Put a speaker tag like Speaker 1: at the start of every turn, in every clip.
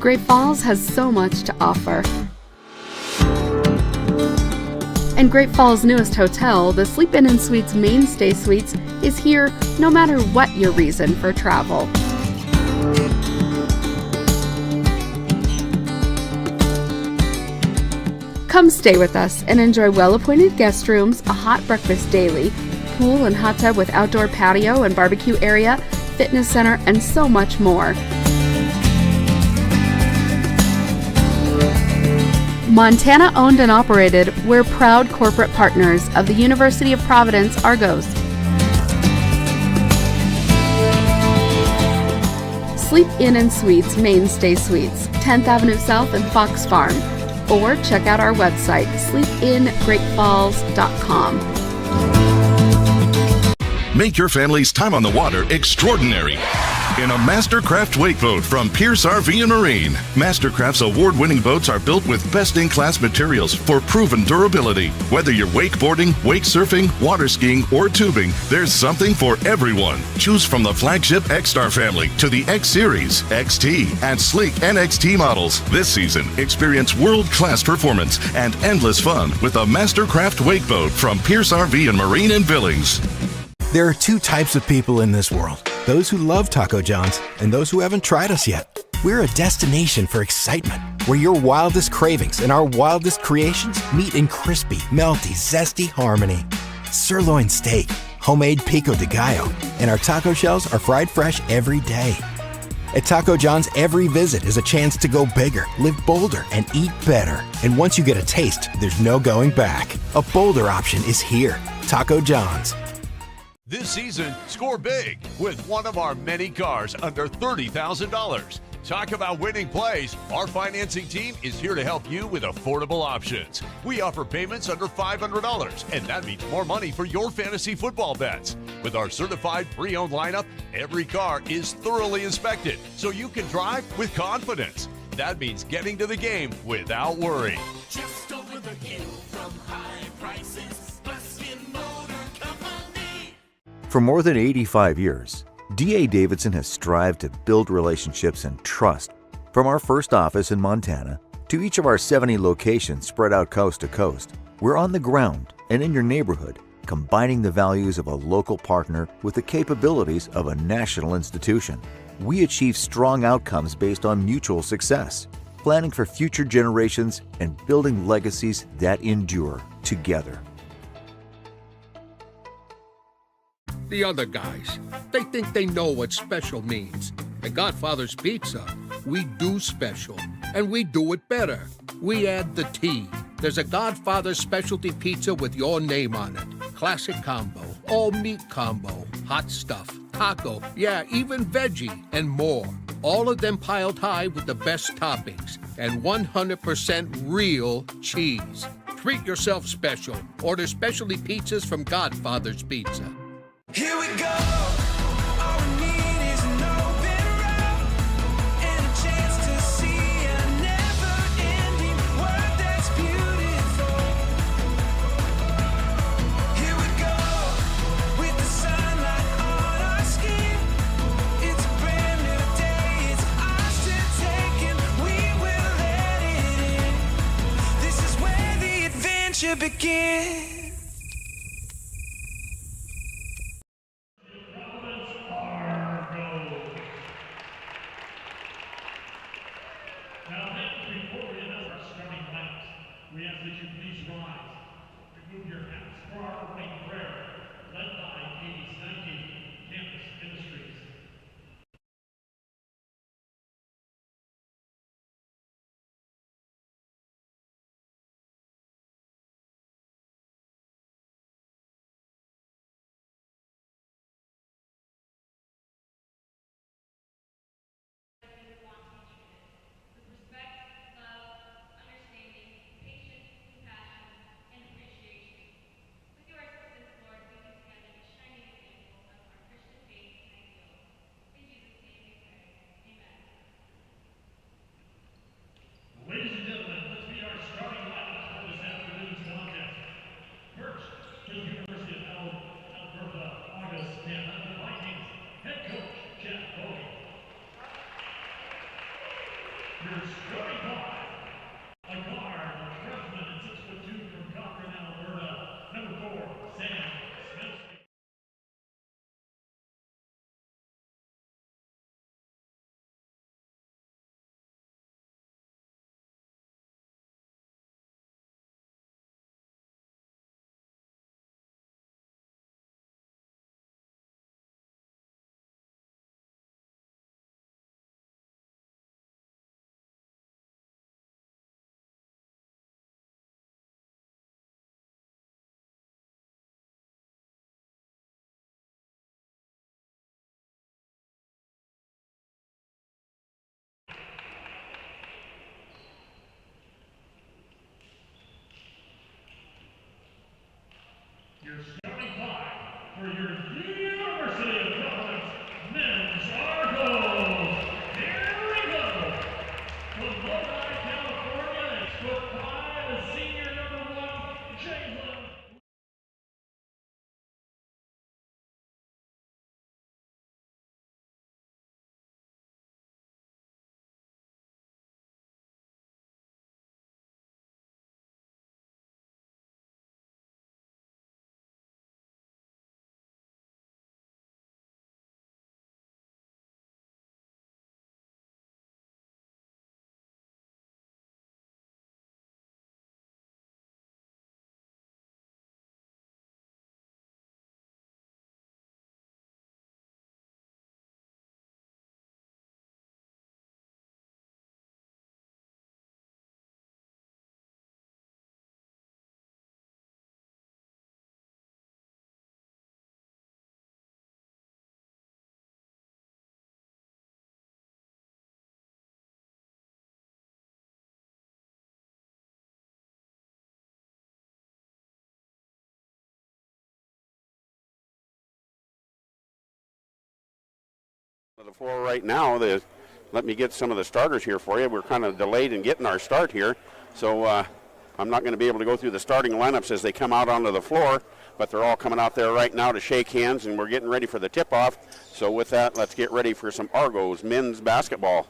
Speaker 1: Great Falls has so much to offer. And Great Falls' newest hotel, the Sleep Inn & Suites Mainstay Suites, is here no matter what your reason for travel. Come stay with us and enjoy well-appointed guest rooms, a hot breakfast daily, pool and hot tub with outdoor patio and barbecue area, fitness center, and so much more. Montana owned and operated, we're proud corporate partners of the University of Providence, Argos. Sleep Inn & Suites Mainstay Suites, 10th Avenue South and Fox Farm. Or check out our website, sleepingreatfalls.com.
Speaker 2: Make your family's time on the water extraordinary in a Mastercraft wake boat from Pierce RV and Marine. Mastercraft's award-winning boats are built with best-in-class materials for proven durability. Whether you're wakeboarding, wake surfing, water skiing, or tubing, there's something for everyone. Choose from the flagship X-Star family to the X-Series, XT, and sleek NXT models. This season, experience world-class performance and endless fun with a Mastercraft wake boat from Pierce RV and Marine in Billings.
Speaker 3: There are two types of people in this world. Those who love Taco John's and those who haven't tried us yet. We're a destination for excitement, where your wildest cravings and our wildest creations meet in crispy, melty, zesty harmony. Sirloin steak, homemade pico de gallo, and our taco shells are fried fresh every day. At Taco John's, every visit is a chance to go bigger, live bolder, and eat better. And once you get a taste, there's no going back. A bolder option is here. Taco John's.
Speaker 4: This season, score big with one of our many cars under $30,000. Talk about winning plays. Our financing team is here to help you with affordable options. We offer payments under $500, and that means more money for your fantasy football bets. With our certified pre-owned lineup, every car is thoroughly inspected, so you can drive with confidence. That means getting to the game without worry.
Speaker 5: Just over the hill from high prices, Buskin Motor Company.
Speaker 6: For more than 85 years, D.A. Davidson has strived to build relationships and trust. From our first office in Montana to each of our 70 locations spread out coast to coast, we're on the ground and in your neighborhood, combining the values of a local partner with the capabilities of a national institution. We achieve strong outcomes based on mutual success, planning for future generations and building legacies that endure together.
Speaker 7: The other guys, they think they know what special means. At Godfather's Pizza, we do special, and we do it better. We add the T. There's a Godfather specialty pizza with your name on it. Classic combo, all meat combo, hot stuff, taco, yeah, even veggie, and more. All of them piled high with the best toppings and 100% real cheese. Treat yourself special. Order specialty pizzas from Godfather's Pizza.
Speaker 5: Here we go. All we need is an open road and a chance to see a never-ending world that's beautiful. Here we go with the sunlight on our skin. It's a brand new day. It's ours to take and we will let it in. This is where the adventure begins.
Speaker 8: We ask that you please rise. Remove your hats for our opening prayer, led by Katie's 19 Campus Industries.
Speaker 9: With your assistance, Lord, we can stand in a shining example of our Christian faith and ideals.
Speaker 8: Your starting five for your University of Providence men's Argos. Here we go. From Lodi, California, it's foot 5, senior number 1, Jalen.
Speaker 9: The floor right now. Let me get some of the starters here for you. We're kind of delayed in getting our start here, so I'm not going to be able to go through the starting lineups as they come out onto the floor, but they're all coming out there right now to shake hands, and we're getting ready for the tip-off. So with that, let's get ready for some Argos men's basketball.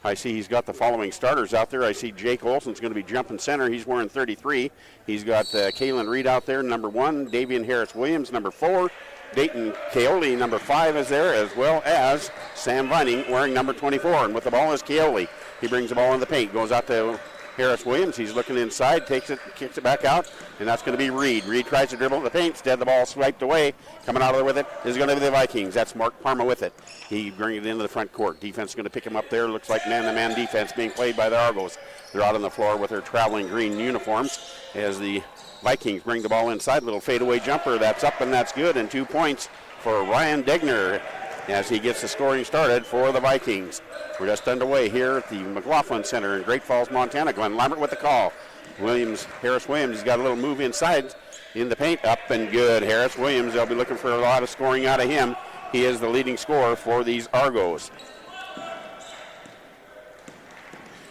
Speaker 9: I see he's got the following starters out there. I see Jake Olson's going to be jumping center. He's wearing 33. He's got Kalen Reed out there, number 1. Davian Harris-Williams, number 4. Dayton Kaoli, number 5, is there, as well as Sam Vining wearing number 24. And with the ball is Kaoli. He brings the ball in the paint, goes out to Harris-Williams. He's looking inside, takes it, kicks it back out, and that's going to be Reed. Reed tries to dribble in the paint. Instead, the ball swiped away. Coming out of there with it is going to be the Vikings. That's Mark Parma with it. He brings it into the front court. Defense is going to pick him up there. Looks like man-to-man defense being played by the Argos. They're out on the floor with their traveling green uniforms as the Vikings bring the ball inside. Little fadeaway jumper. That's up and that's good. And 2 points for Ryan Degner as he gets the scoring started for the Vikings. We're just underway here at the McLaughlin Center in Great Falls, Montana. Glenn Lambert with the call. Harris-Williams, he's got a little move inside in the paint. Up and good. Harris-Williams, they'll be looking for a lot of scoring out of him. He is the leading scorer for these Argos.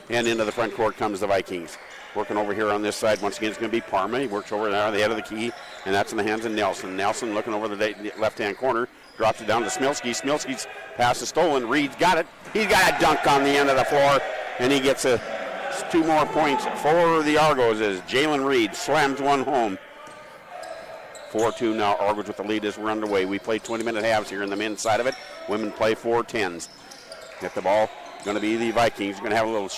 Speaker 9: And into the front court comes the Vikings. Working over here on this side, once again, it's going to be Parma. He works over there on the head of the key, and that's in the hands of Nelson. Nelson looking over the left-hand corner, drops it down to Smilsky. Smilsky's pass is stolen. Reed's got it. He's got a dunk on the end of the floor, and he gets 2 more points for the Argos as Jalen Reed slams one home. 4-2 now. Argos with the lead as we're underway. We play 20-minute halves here in the men's side of it. Women play 4 10s. Get the ball. Going to be the Vikings. Going to have a little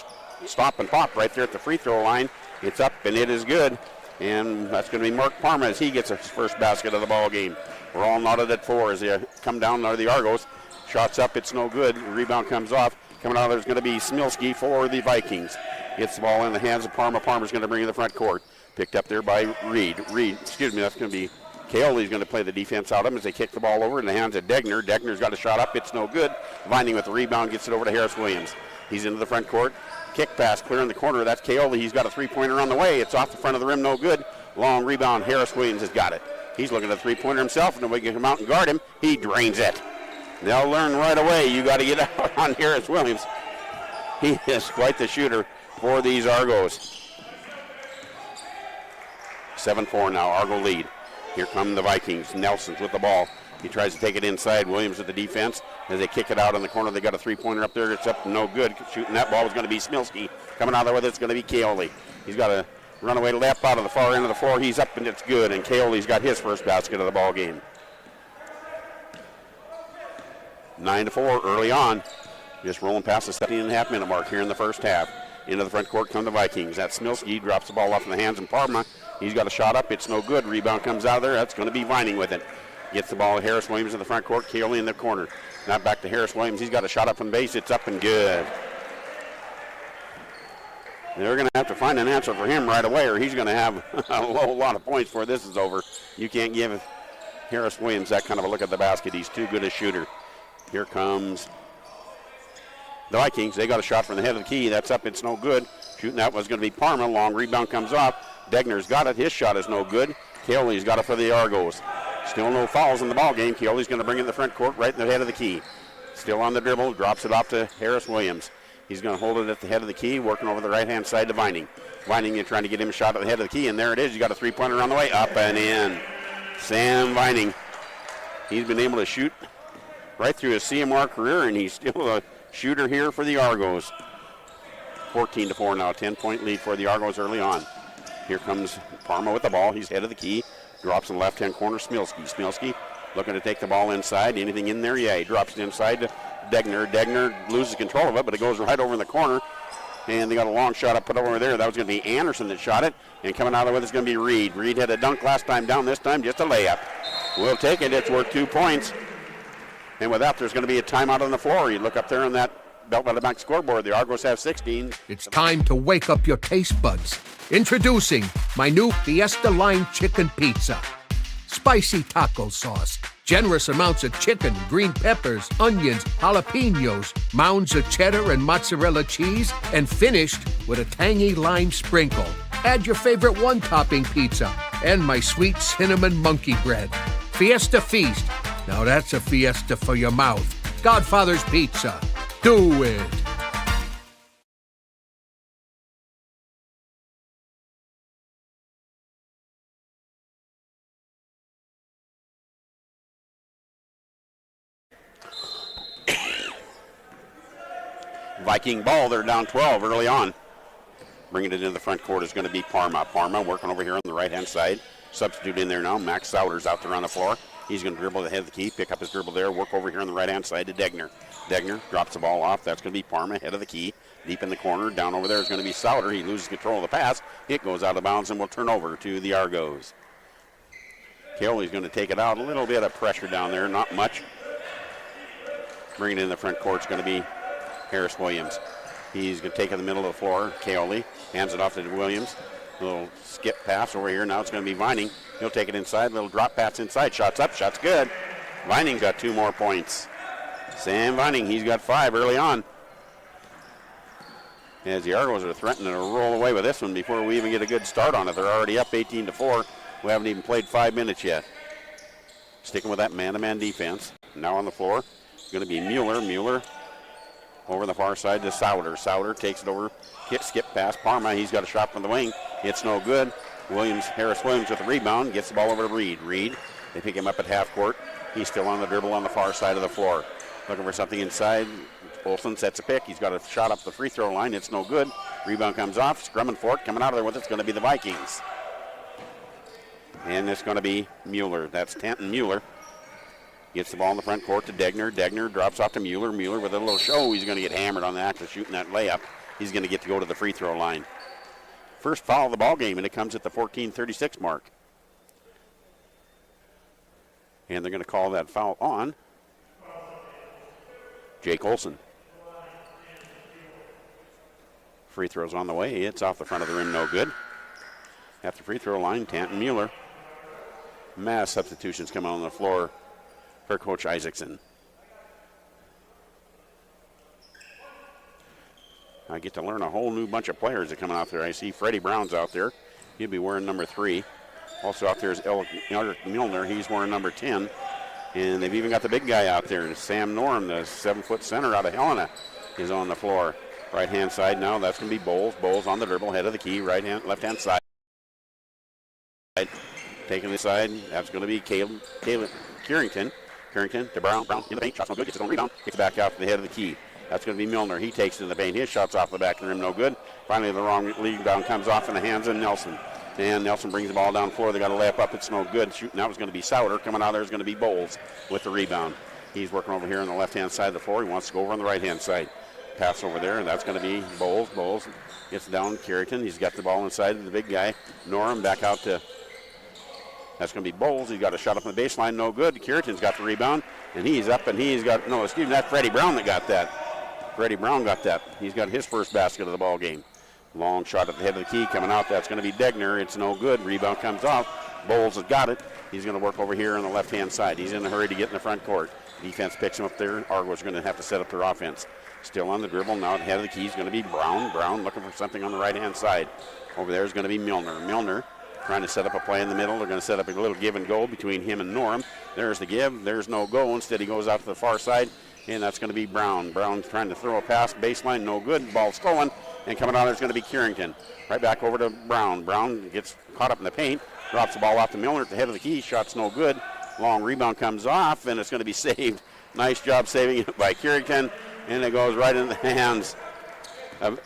Speaker 9: stop and pop right there at the free throw line. It's up and it is good. And that's going to be Mark Parma as he gets his first basket of the ball game. We're all knotted at 4 as they come down there, the Argos. Shots up, it's no good. Rebound comes off. Coming out there's going to be Smilsky for the Vikings. Gets the ball in the hands of Parma. Parma's going to bring in the front court. Picked up there by Reed. That's going to be Kaoli's going to play the defense out of him as they kick the ball over in the hands of Degner. Degner's got a shot up. It's no good. Vining with the rebound gets it over to Harris-Williams. He's into the front court. Kick pass clear in the corner. That's Kaoli. He's got a three-pointer on the way. It's off the front of the rim. No good. Long rebound. Harris-Williams has got it. He's looking at the three-pointer himself, and nobody can come out and guard him. He drains it. They'll learn right away. You got to get out on Harris-Williams. He is quite the shooter for these Argos. 7-4 now. Argo lead. Here come the Vikings. Nelson's with the ball. He tries to take it inside. Williams with the defense. As they kick it out in the corner, they got a three-pointer up there. It's up, no good. Shooting that ball is going to be Smilsky. Coming out there with it's going to be Kaoli. He's got a runaway left out of the far end of the floor. He's up and it's good. And Kaoli's got his first basket of the ball game. 9-4 early on. Just rolling past the 17.5-minute mark here in the first half. Into the front court come the Vikings. That's Smilsky. Drops the ball off in the hands of Parma. He's got a shot up. It's no good. Rebound comes out of there. That's going to be Vining with it. Gets the ball to Harris-Williams in the front court. Kaoli in the corner. Now back to Harris-Williams. He's got a shot up from base. It's up and good. They're going to have to find an answer for him right away, or he's going to have a whole lot of points before this is over. You can't give Harris-Williams that kind of a look at the basket. He's too good a shooter. Here comes the Vikings. They got a shot from the head of the key. That's up. It's no good. Shooting that was going to be Parma. Long rebound comes off. Degner's got it. His shot is no good. Keoly's got it for the Argos. Still no fouls in the ball game. Keoly's going to bring it in the front court right in the head of the key. Still on the dribble. Drops it off to Harris Williams. He's going to hold it at the head of the key, working over the right-hand side to Vining. Vining trying to get him a shot at the head of the key, and there it is. He's got a three-pointer on the way. Up and in. Sam Vining. He's been able to shoot right through his CMR career, and he's still a shooter here for the Argos. 14-4 now. 10-point lead for the Argos early on. Here comes Parma with the ball. He's head of the key. Drops in the left-hand corner. Smilski looking to take the ball inside. Anything in there? Yeah, he drops it inside to Degner. Degner loses control of it, but it goes right over in the corner. And they got a long shot up put over there. That was going to be Anderson that shot it. And coming out of it is going to be Reed. Reed had a dunk last time down. This time just a layup. We'll take it. It's worth 2 points. And with that, there's going to be a timeout on the floor. You look up there on that Belt by the Bank scoreboard. The Argos have 16.
Speaker 7: It's time to wake up your taste buds. Introducing my new Fiesta Line Chicken Pizza. Spicy taco sauce, generous amounts of chicken, green peppers, onions, jalapenos, mounds of cheddar and mozzarella cheese, and finished with a tangy lime sprinkle. Add your favorite one-topping pizza and my sweet cinnamon monkey bread. Fiesta Feast. Now that's a fiesta for your mouth. Godfather's Pizza. Do it.
Speaker 9: Viking ball. They're down 12 early on. Bringing it into the front court is going to be Parma. Parma working over here on the right-hand side. Substitute in there now. Max Souders out there on the floor. He's going to dribble the head of the key, pick up his dribble there, work over here on the right-hand side to Degner. Degner drops the ball off. That's going to be Parma, head of the key. Deep in the corner. Down over there is going to be Souder. He loses control of the pass. It goes out of bounds and will turn over to the Argos. Keoly's going to take it out. A little bit of pressure down there, not much. Bringing it in the front court is going to be Harris Williams. He's going to take it in the middle of the floor. Keoly hands it off to Williams. A little skip pass over here. Now it's going to be Vining. He'll take it inside. Little drop pass inside. Shots up. Shots good. Vining got 2 more points. Sam Vining, he's got 5 early on. As the Argos are threatening to roll away with this one before we even get a good start on it. They're already up 18-4. We haven't even played 5 minutes yet. Sticking with that man-to-man defense. Now on the floor, it's going to be Mueller. Mueller over the far side to Souder. Souder takes it over. Skip past Parma. He's got a shot from the wing. It's no good. Harris Williams with the rebound. Gets the ball over to Reed. Reed, they pick him up at half court. He's still on the dribble on the far side of the floor. Looking for something inside. Olsen sets a pick. He's got a shot up the free throw line. It's no good. Rebound comes off. Scrumming for it. Coming out of there with it's going to be the Vikings. And it's going to be Mueller. That's Tanton Mueller. Gets the ball in the front court to Degner. Degner drops off to Mueller. Mueller with a little show. He's going to get hammered on the act of shooting that layup. He's going to get to go to the free throw line. First foul of the ball game, and it comes at the 14:36 mark. And they're going to call that foul on Jake Olsen. Free throw's on the way. It's off the front of the rim, no good. At the free throw line, Tanton Mueller. Mass substitutions come on the floor for Coach Isaacson. I get to learn a whole new bunch of players that are coming out there. I see Freddie Brown's out there. He'll be wearing number 3. Also out there is Eric Milner. He's wearing number 10. And they've even got the big guy out there. Sam Norm, the 7-foot center out of Helena, is on the floor. Right-hand side now, that's going to be Bowles. Bowles on the dribble, head of the key, left-hand side. Taking the side, that's going to be Caleb Carrington. Carrington to Brown. Brown in the paint, shot's no good, gets his own rebound, gets back out to the head of the key. That's going to be Milner. He takes it in the paint. His shot's off the back of the rim, no good. Finally, the wrong rebound comes off in the hands of Nelson. And Nelson brings the ball down the floor. They got a layup up. It's no good. Shooting now is going to be Souder. Coming out there is going to be Bowles with the rebound. He's working over here on the left-hand side of the floor. He wants to go over on the right-hand side. Pass over there, and that's going to be Bowles. Bowles gets down Carrington. He's got the ball inside of the big guy. Norm back out to... That's going to be Bowles. He's got a shot up on the baseline. No good. Carrington's got the rebound. And he's up, and he's got... No, excuse me, that's Freddie Brown that got that. Freddie Brown got that. He's got his first basket of the ball game. Long shot at the head of the key coming out. That's going to be Degner. It's no good. Rebound comes off. Bowles has got it. He's going to work over here on the left-hand side. He's in a hurry to get in the front court. Defense picks him up there. Argos are going to have to set up their offense. Still on the dribble. Now at the head of the key is going to be Brown. Brown looking for something on the right-hand side. Over there is going to be Milner. Milner trying to set up a play in the middle. They're going to set up a little give and go between him and Norm. There's the give. There's no go. Instead, he goes out to the far side, and that's going to be Brown. Brown trying to throw a pass. Baseline, no good. Ball stolen, and coming out there's going to be Carrington. Right back over to Brown. Brown gets caught up in the paint, drops the ball off to Milner at the head of the key. Shot's no good. Long rebound comes off, and it's going to be saved. Nice job saving it by Carrington, and it goes right in the hands of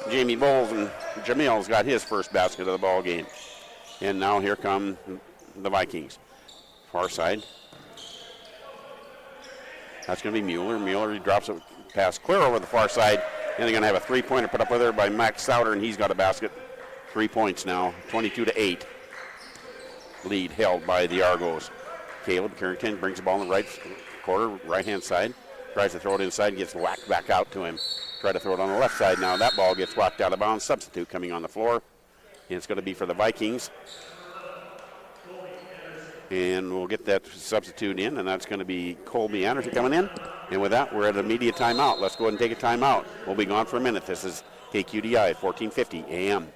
Speaker 9: Jamie Bowles, and Jamil's got his first basket of the ball game. And now here come the Vikings. Far side. That's going to be Mueller. Mueller, he drops a pass clear over the far side, and they're going to have a three-pointer put up there by Max Souter, and he's got a basket. 3 points now, 22-8. Lead held by the Argos. Caleb Carrington brings the ball in the right quarter, right-hand side. Tries to throw it inside, gets whacked back out to him. Try to throw it on the left side now. That ball gets whacked out of bounds. Substitute coming on the floor. And it's going to be for the Vikings. And we'll get that substitute in, and that's going to be Colby Anderson coming in. And with that, we're at a media timeout. Let's go ahead and take a timeout. We'll be gone for a minute. This is KQDI at 1450 AM.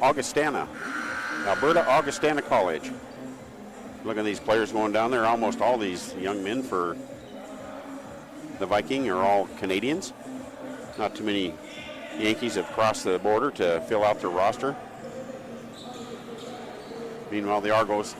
Speaker 9: Augustana, Alberta Augustana College. Look at these players going down there. Almost all these young men for the Viking are all Canadians. Not too many Yankees have crossed the border to fill out their roster. Meanwhile, the Argos,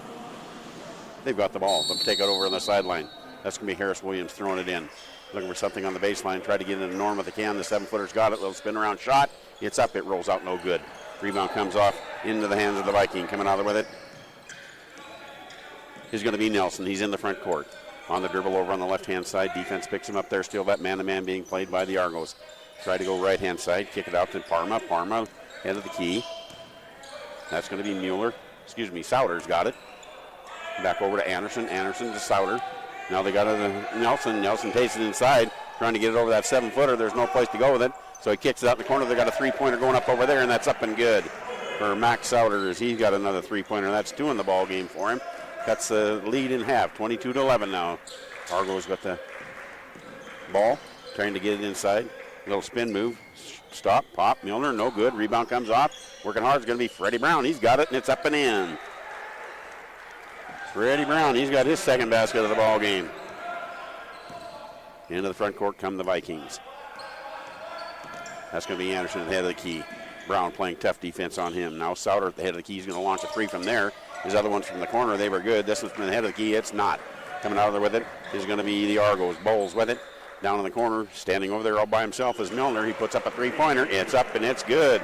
Speaker 9: they've got the ball. They'll take it over on the sideline. That's going to be Harris Williams throwing it in. Looking for something on the baseline. Try to get into Norm if they can. The 7-footer's got it. Little spin around shot. It's up. It rolls out. No good. Rebound comes off into the hands of the Viking. Coming out with it is going to be Nelson. He's in the front court. On the dribble over on the left-hand side. Defense picks him up there. Still that man-to-man being played by the Argos. Try to go right-hand side. Kick it out to Parma. Parma, head of the key. That's going to be Mueller. Souter's got it. Back over to Anderson. Anderson to Souter. Now they got it to Nelson. Nelson takes it inside. Trying to get it over that 7-footer. There's no place to go with it. So he kicks it out in the corner. They got a three-pointer going up over there, and that's up and good for Max Souter as he's got another three-pointer. That's two in the ball game for him. Cuts the lead in half, 22-11 now. Argo's got the ball, trying to get it inside. Little spin move. Stop, pop, Milner, no good. Rebound comes off. Working hard is going to be Freddie Brown. He's got it, and it's up and in. Freddie Brown, he's got his second basket of the ball game. Into the front court come the Vikings. That's going to be Anderson at the head of the key. Brown playing tough defense on him. Now Souter at the head of the key. He's going to launch a three from there. His other ones from the corner, they were good. This one's from the head of the key. It's not. Coming out of there with it is going to be the Argos. Bowles with it. Down in the corner, standing over there all by himself is Milner. He puts up a three-pointer. It's up and it's good.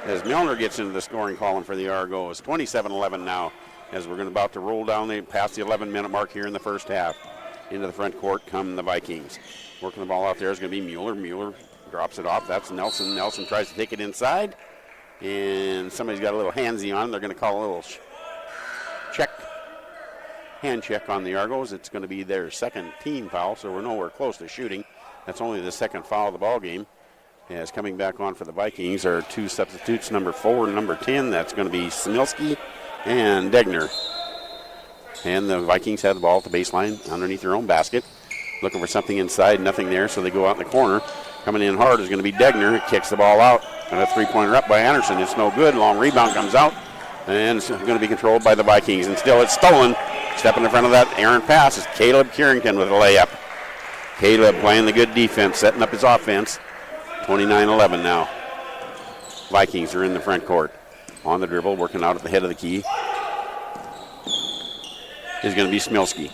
Speaker 9: As Milner gets into the scoring column for the Argos. 27-11 now as we're about to roll down past the 11-minute mark here in the first half. Into the front court come the Vikings. Working the ball out there is going to be Mueller. Mueller drops it off. That's Nelson. Nelson tries to take it inside. And somebody's got a little handsy on him. They're going to call a little hand check on the Argos. It's going to be their second team foul, so we're nowhere close to shooting. That's only the second foul of the ball game. As coming back on for the Vikings are two substitutes, number 4 and number 10. That's going to be Smilski and Degner. And the Vikings have the ball at the baseline underneath their own basket. Looking for something inside, nothing there, so they go out in the corner. Coming in hard is going to be Degner. Kicks the ball out. And a three-pointer up by Anderson. It's no good. Long rebound comes out. And it's going to be controlled by the Vikings. And still it's stolen. Stepping in front of that errant pass is Caleb Kierington with a layup. Caleb playing the good defense, setting up his offense. 29-11 now. Vikings are in the front court. On the dribble, working out at the head of the key is going to be Smilski.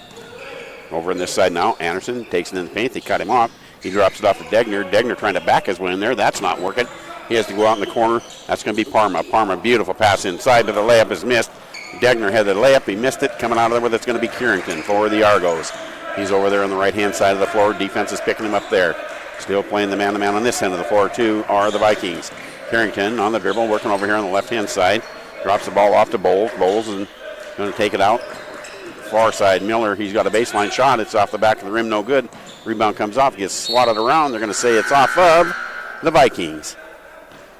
Speaker 9: Over on this side now, Anderson takes it in the paint. They cut him off. He drops it off to Degner. Degner trying to back his way in there. That's not working. He has to go out in the corner. That's going to be Parma. Parma, beautiful pass inside, but the layup is missed. Degner had the layup. He missed it. Coming out of there with it's going to be Kierington for the Argos. He's over there on the right-hand side of the floor. Defense is picking him up there. Still playing the man-to-man on this end of the floor, too, are the Vikings. Kierington on the dribble, working over here on the left-hand side. Drops the ball off to Bowles. Bowles is going to take it out. Far side, Miller, he's got a baseline shot. It's off the back of the rim, no good. Rebound comes off, gets swatted around. They're going to say it's off of the Vikings.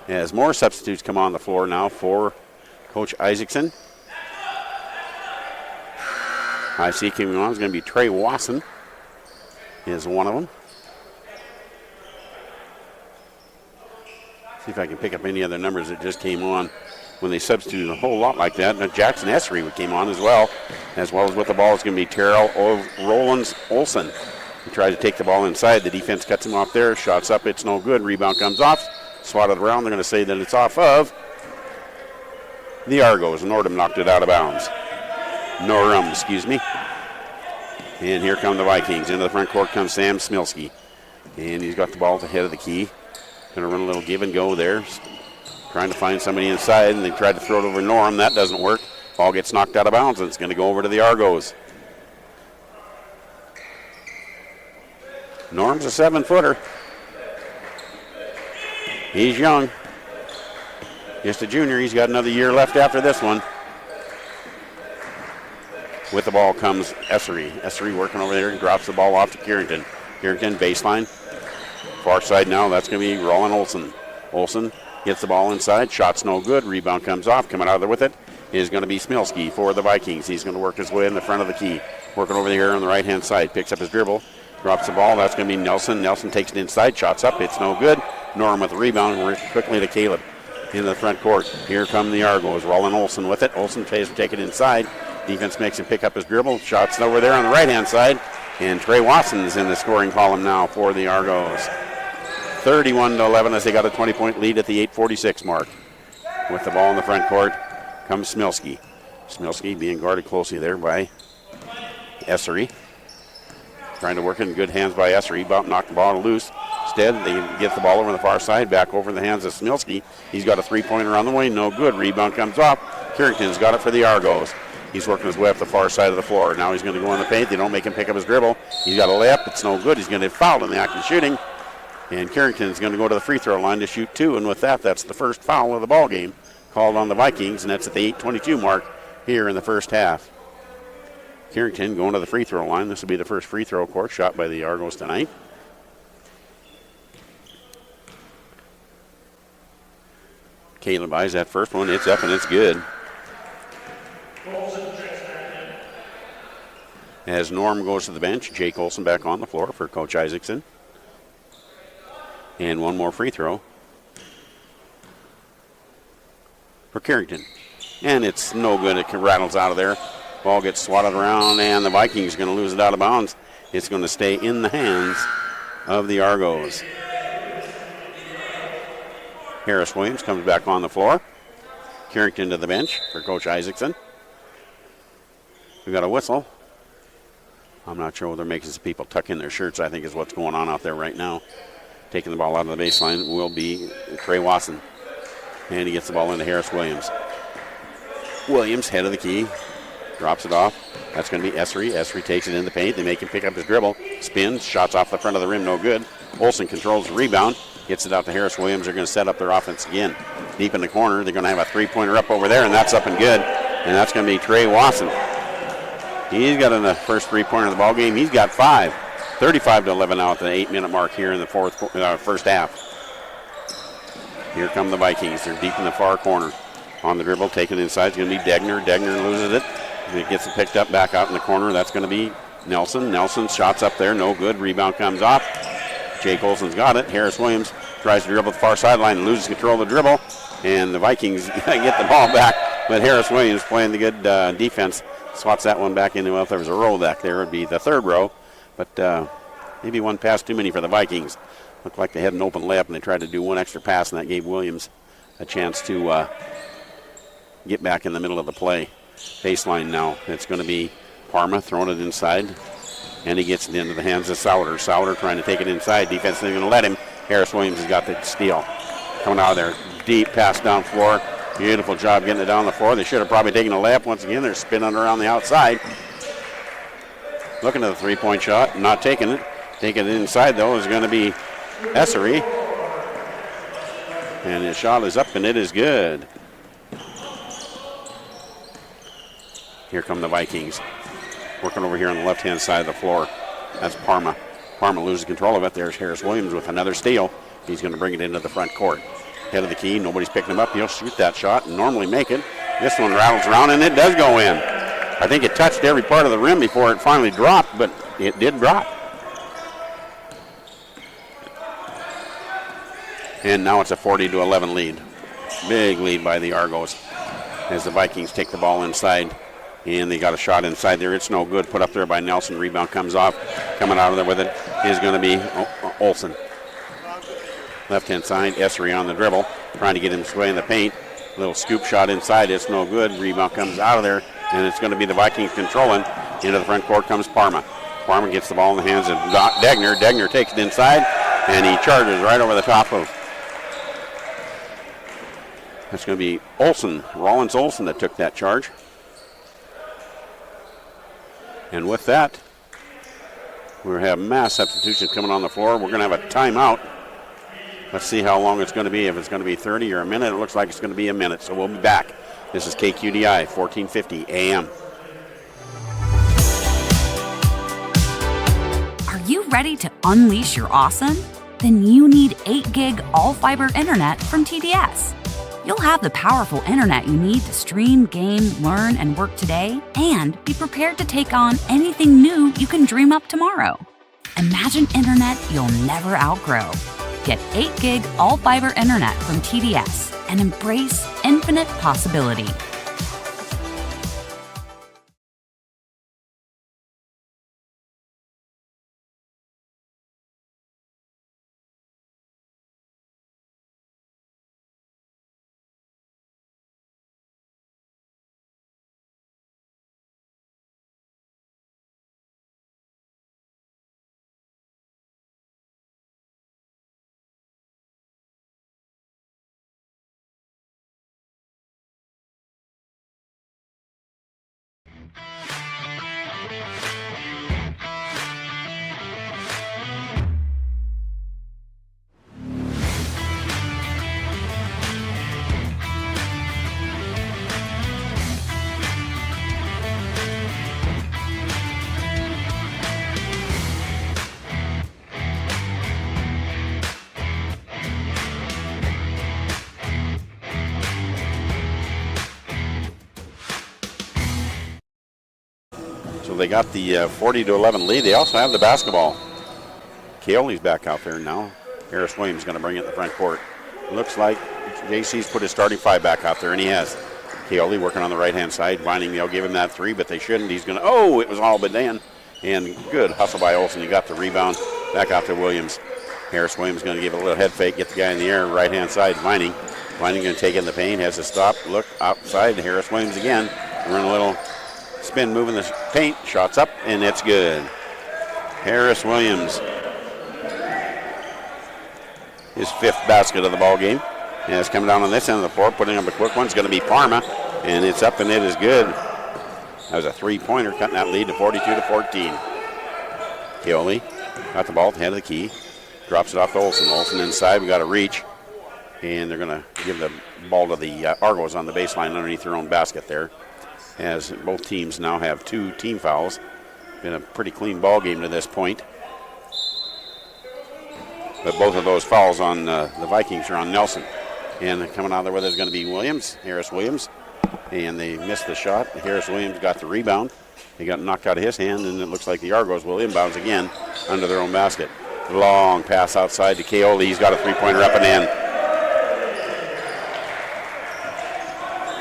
Speaker 9: As more substitutes come on the floor now for Coach Isaacson. I see coming on is going to be Trey Wasson is one of them. See if I can pick up any other numbers that just came on when they substituted a whole lot like that. Now Jackson Essery came on as well as with the ball. It's going to be Terrell Rollins Olsen. He tried to take the ball inside. The defense cuts him off there. Shots up. It's no good. Rebound comes off. Swatted around. They're going to say that it's off of the Argos. Nordum knocked it out of bounds. Norum, excuse me. And here come the Vikings. Into the front court comes Sam Smilski. And he's got the ball at the head of the key. Going to run a little give and go there. Trying to find somebody inside, and they tried to throw it over Norum. That doesn't work. Ball gets knocked out of bounds, and it's going to go over to the Argos. Norm's a 7-footer. He's young. Just a junior. He's got another year left after this one. With the ball comes Essery. Essery working over there and drops the ball off to Kierington. Kierington baseline. Far side now. That's going to be Roland Olsen. Olsen gets the ball inside. Shot's no good. Rebound comes off. Coming out of there with it is going to be Smilski for the Vikings. He's going to work his way in the front of the key. Working over here on the right-hand side. Picks up his dribble. Drops the ball. That's going to be Nelson. Nelson takes it inside. Shots up. It's no good. Norm with the rebound. Quickly to Caleb in the front court. Here come the Argos. Roland Olsen with it. Olsen tries to take it inside. Defense makes him pick up his dribble. Shots over there on the right-hand side. And Trey Watson's in the scoring column now for the Argos. 31-11 as they got a 20-point lead at the 8:46 mark. With the ball in the front court comes Smilski. Smilski being guarded closely there by Essery. Trying to work in good hands by Essery. Knocked the ball loose. Instead, they get the ball over on the far side. Back over in the hands of Smilski. He's got a three-pointer on the way. No good. Rebound comes off. Kierington's got it for the Argos. He's working his way up the far side of the floor. Now he's going to go in the paint. They don't make him pick up his dribble. He's got a layup. It's no good. He's going to get fouled in the act of shooting. And Kierington is going to go to the free throw line to shoot two. And with that, that's the first foul of the ball game called on the Vikings. And that's at the 8:22 mark here in the first half. Kierington going to the free throw line. This will be the first free throw, of course, shot by the Argos tonight. Caleb buys that first one. It's up and it's good. As Norm goes to the bench, Jake Olsen back on the floor for Coach Isaacson. And one more free throw for Kierington. And it's no good. It rattles out of there. Ball gets swatted around, and the Vikings are going to lose it out of bounds. It's going to stay in the hands of the Argos. Harris Williams comes back on the floor. Kierington to the bench for Coach Isaacson. We got a whistle. I'm not sure whether they're making some people tuck in their shirts, I think is what's going on out there right now. Taking the ball out of the baseline will be Trey Wasson. And he gets the ball into Harris Williams. Williams, head of the key, drops it off. That's going to be Essery. Essery takes it in the paint. They make him pick up his dribble. Spins, shots off the front of the rim, no good. Olsen controls the rebound. Gets it out to Harris Williams. They're going to set up their offense again. Deep in the corner, they're going to have a three-pointer up over there, and that's up and good. And that's going to be Trey Wasson. He's got in the first three-pointer of the ball game. He's got 5. 35-11 now at the 8-minute mark here in the first half. Here come the Vikings. They're deep in the far corner. On the dribble, taken inside. It's going to be Degner. Degner loses it. He gets it picked up back out in the corner. That's going to be Nelson. Nelson shots up there. No good. Rebound comes off. Jake Olsen's got it. Harris Williams tries to dribble the far sideline, loses control of the dribble, and the Vikings get the ball back. But Harris Williams playing the good defense, swats that one back into. Well, if there was a row back there, it would be the third row. But maybe one pass too many for the Vikings. Looked like they had an open layup, and they tried to do one extra pass, and that gave Williams a chance to get back in the middle of the play. Baseline now. It's going to be Parma throwing it inside, and he gets it into the hands of Sauter. Sauter trying to take it inside. Defense isn't going to let him. Harris Williams has got the steal. Coming out of there. Deep pass down floor. Beautiful job getting it down the floor. They should have probably taken a layup once again. They're spinning around the outside. Looking at the three-point shot, not taking it. Taking it inside, though, is going to be Essery. And his shot is up, and it is good. Here come the Vikings. Working over here on the left-hand side of the floor. That's Parma. Parma loses control of it. There's Harris Williams with another steal. He's going to bring it into the front court. Head of the key. Nobody's picking him up. He'll shoot that shot and normally make it. This one rattles around, and it does go in. I think it touched every part of the rim before it finally dropped, but it did drop. And now it's a 40-11 lead. Big lead by the Argos as the Vikings take the ball inside. And they got a shot inside there. It's no good. Put up there by Nelson. Rebound comes off. Coming out of there with it is going to be Olsen. Left-hand side, Essery on the dribble. Trying to get him sway in the paint. Little scoop shot inside. It's no good. Rebound comes out of there. And it's going to be the Vikings controlling. Into the front court comes Parma. Parma gets the ball in the hands of Degner. Degner takes it inside. And he charges right over the top of. That's going to be Olsen. Rollins Olsen that took that charge. And with that, we have mass substitutions coming on the floor. We're going to have a timeout. Let's see how long it's going to be. If it's going to be 30 or a minute, it looks like it's going to be a minute. So we'll be back. This is KQDI, 1450 AM.
Speaker 10: Are you ready to unleash your awesome? Then you need 8 gig all-fiber internet from TDS. You'll have the powerful internet you need to stream, game, learn, and work today, and be prepared to take on anything new you can dream up tomorrow. Imagine internet you'll never outgrow. Get 8 gig all-fiber internet from TDS and embrace infinite possibility.
Speaker 9: So they got the 40-11 lead. They also have the basketball. Keoli's back out there now. Harris Williams is going to bring it in the front court. Looks like JC's put his starting 5 back out there, and he has. Keoli working on the right-hand side. Vining, they'll give him that 3, but they shouldn't. He's going to, it was all but in. And good hustle by Olsen. He got the rebound back out to Williams. Harris Williams going to give a little head fake, get the guy in the air, right-hand side, Vining. Vining going to take in the paint, has to stop, look outside. Harris Williams again. Run a little spin, moving the paint, shots up, and it's good. Harris Williams, his 5th basket of the ball game. And it's coming down on this end of the floor, putting up a quick one. It's going to be Parma, and it's up, and it is good. That was a 3-pointer, cutting that lead to 42-14. Keoli got the ball at the head of the key, drops it off to Olsen. Olsen inside, we got a reach, and they're going to give the ball to the Argos on the baseline underneath their own basket there, as both teams now have 2 team fouls. Been a pretty clean ball game to this point. But both of those fouls on the Vikings are on Nelson. And coming out there with it is going to be Williams, Harris Williams. And they missed the shot. Harris Williams got the rebound. He got knocked out of his hand, and it looks like the Argos will inbounds again under their own basket. Long pass outside to Kaoli. He's got a three-pointer up and in.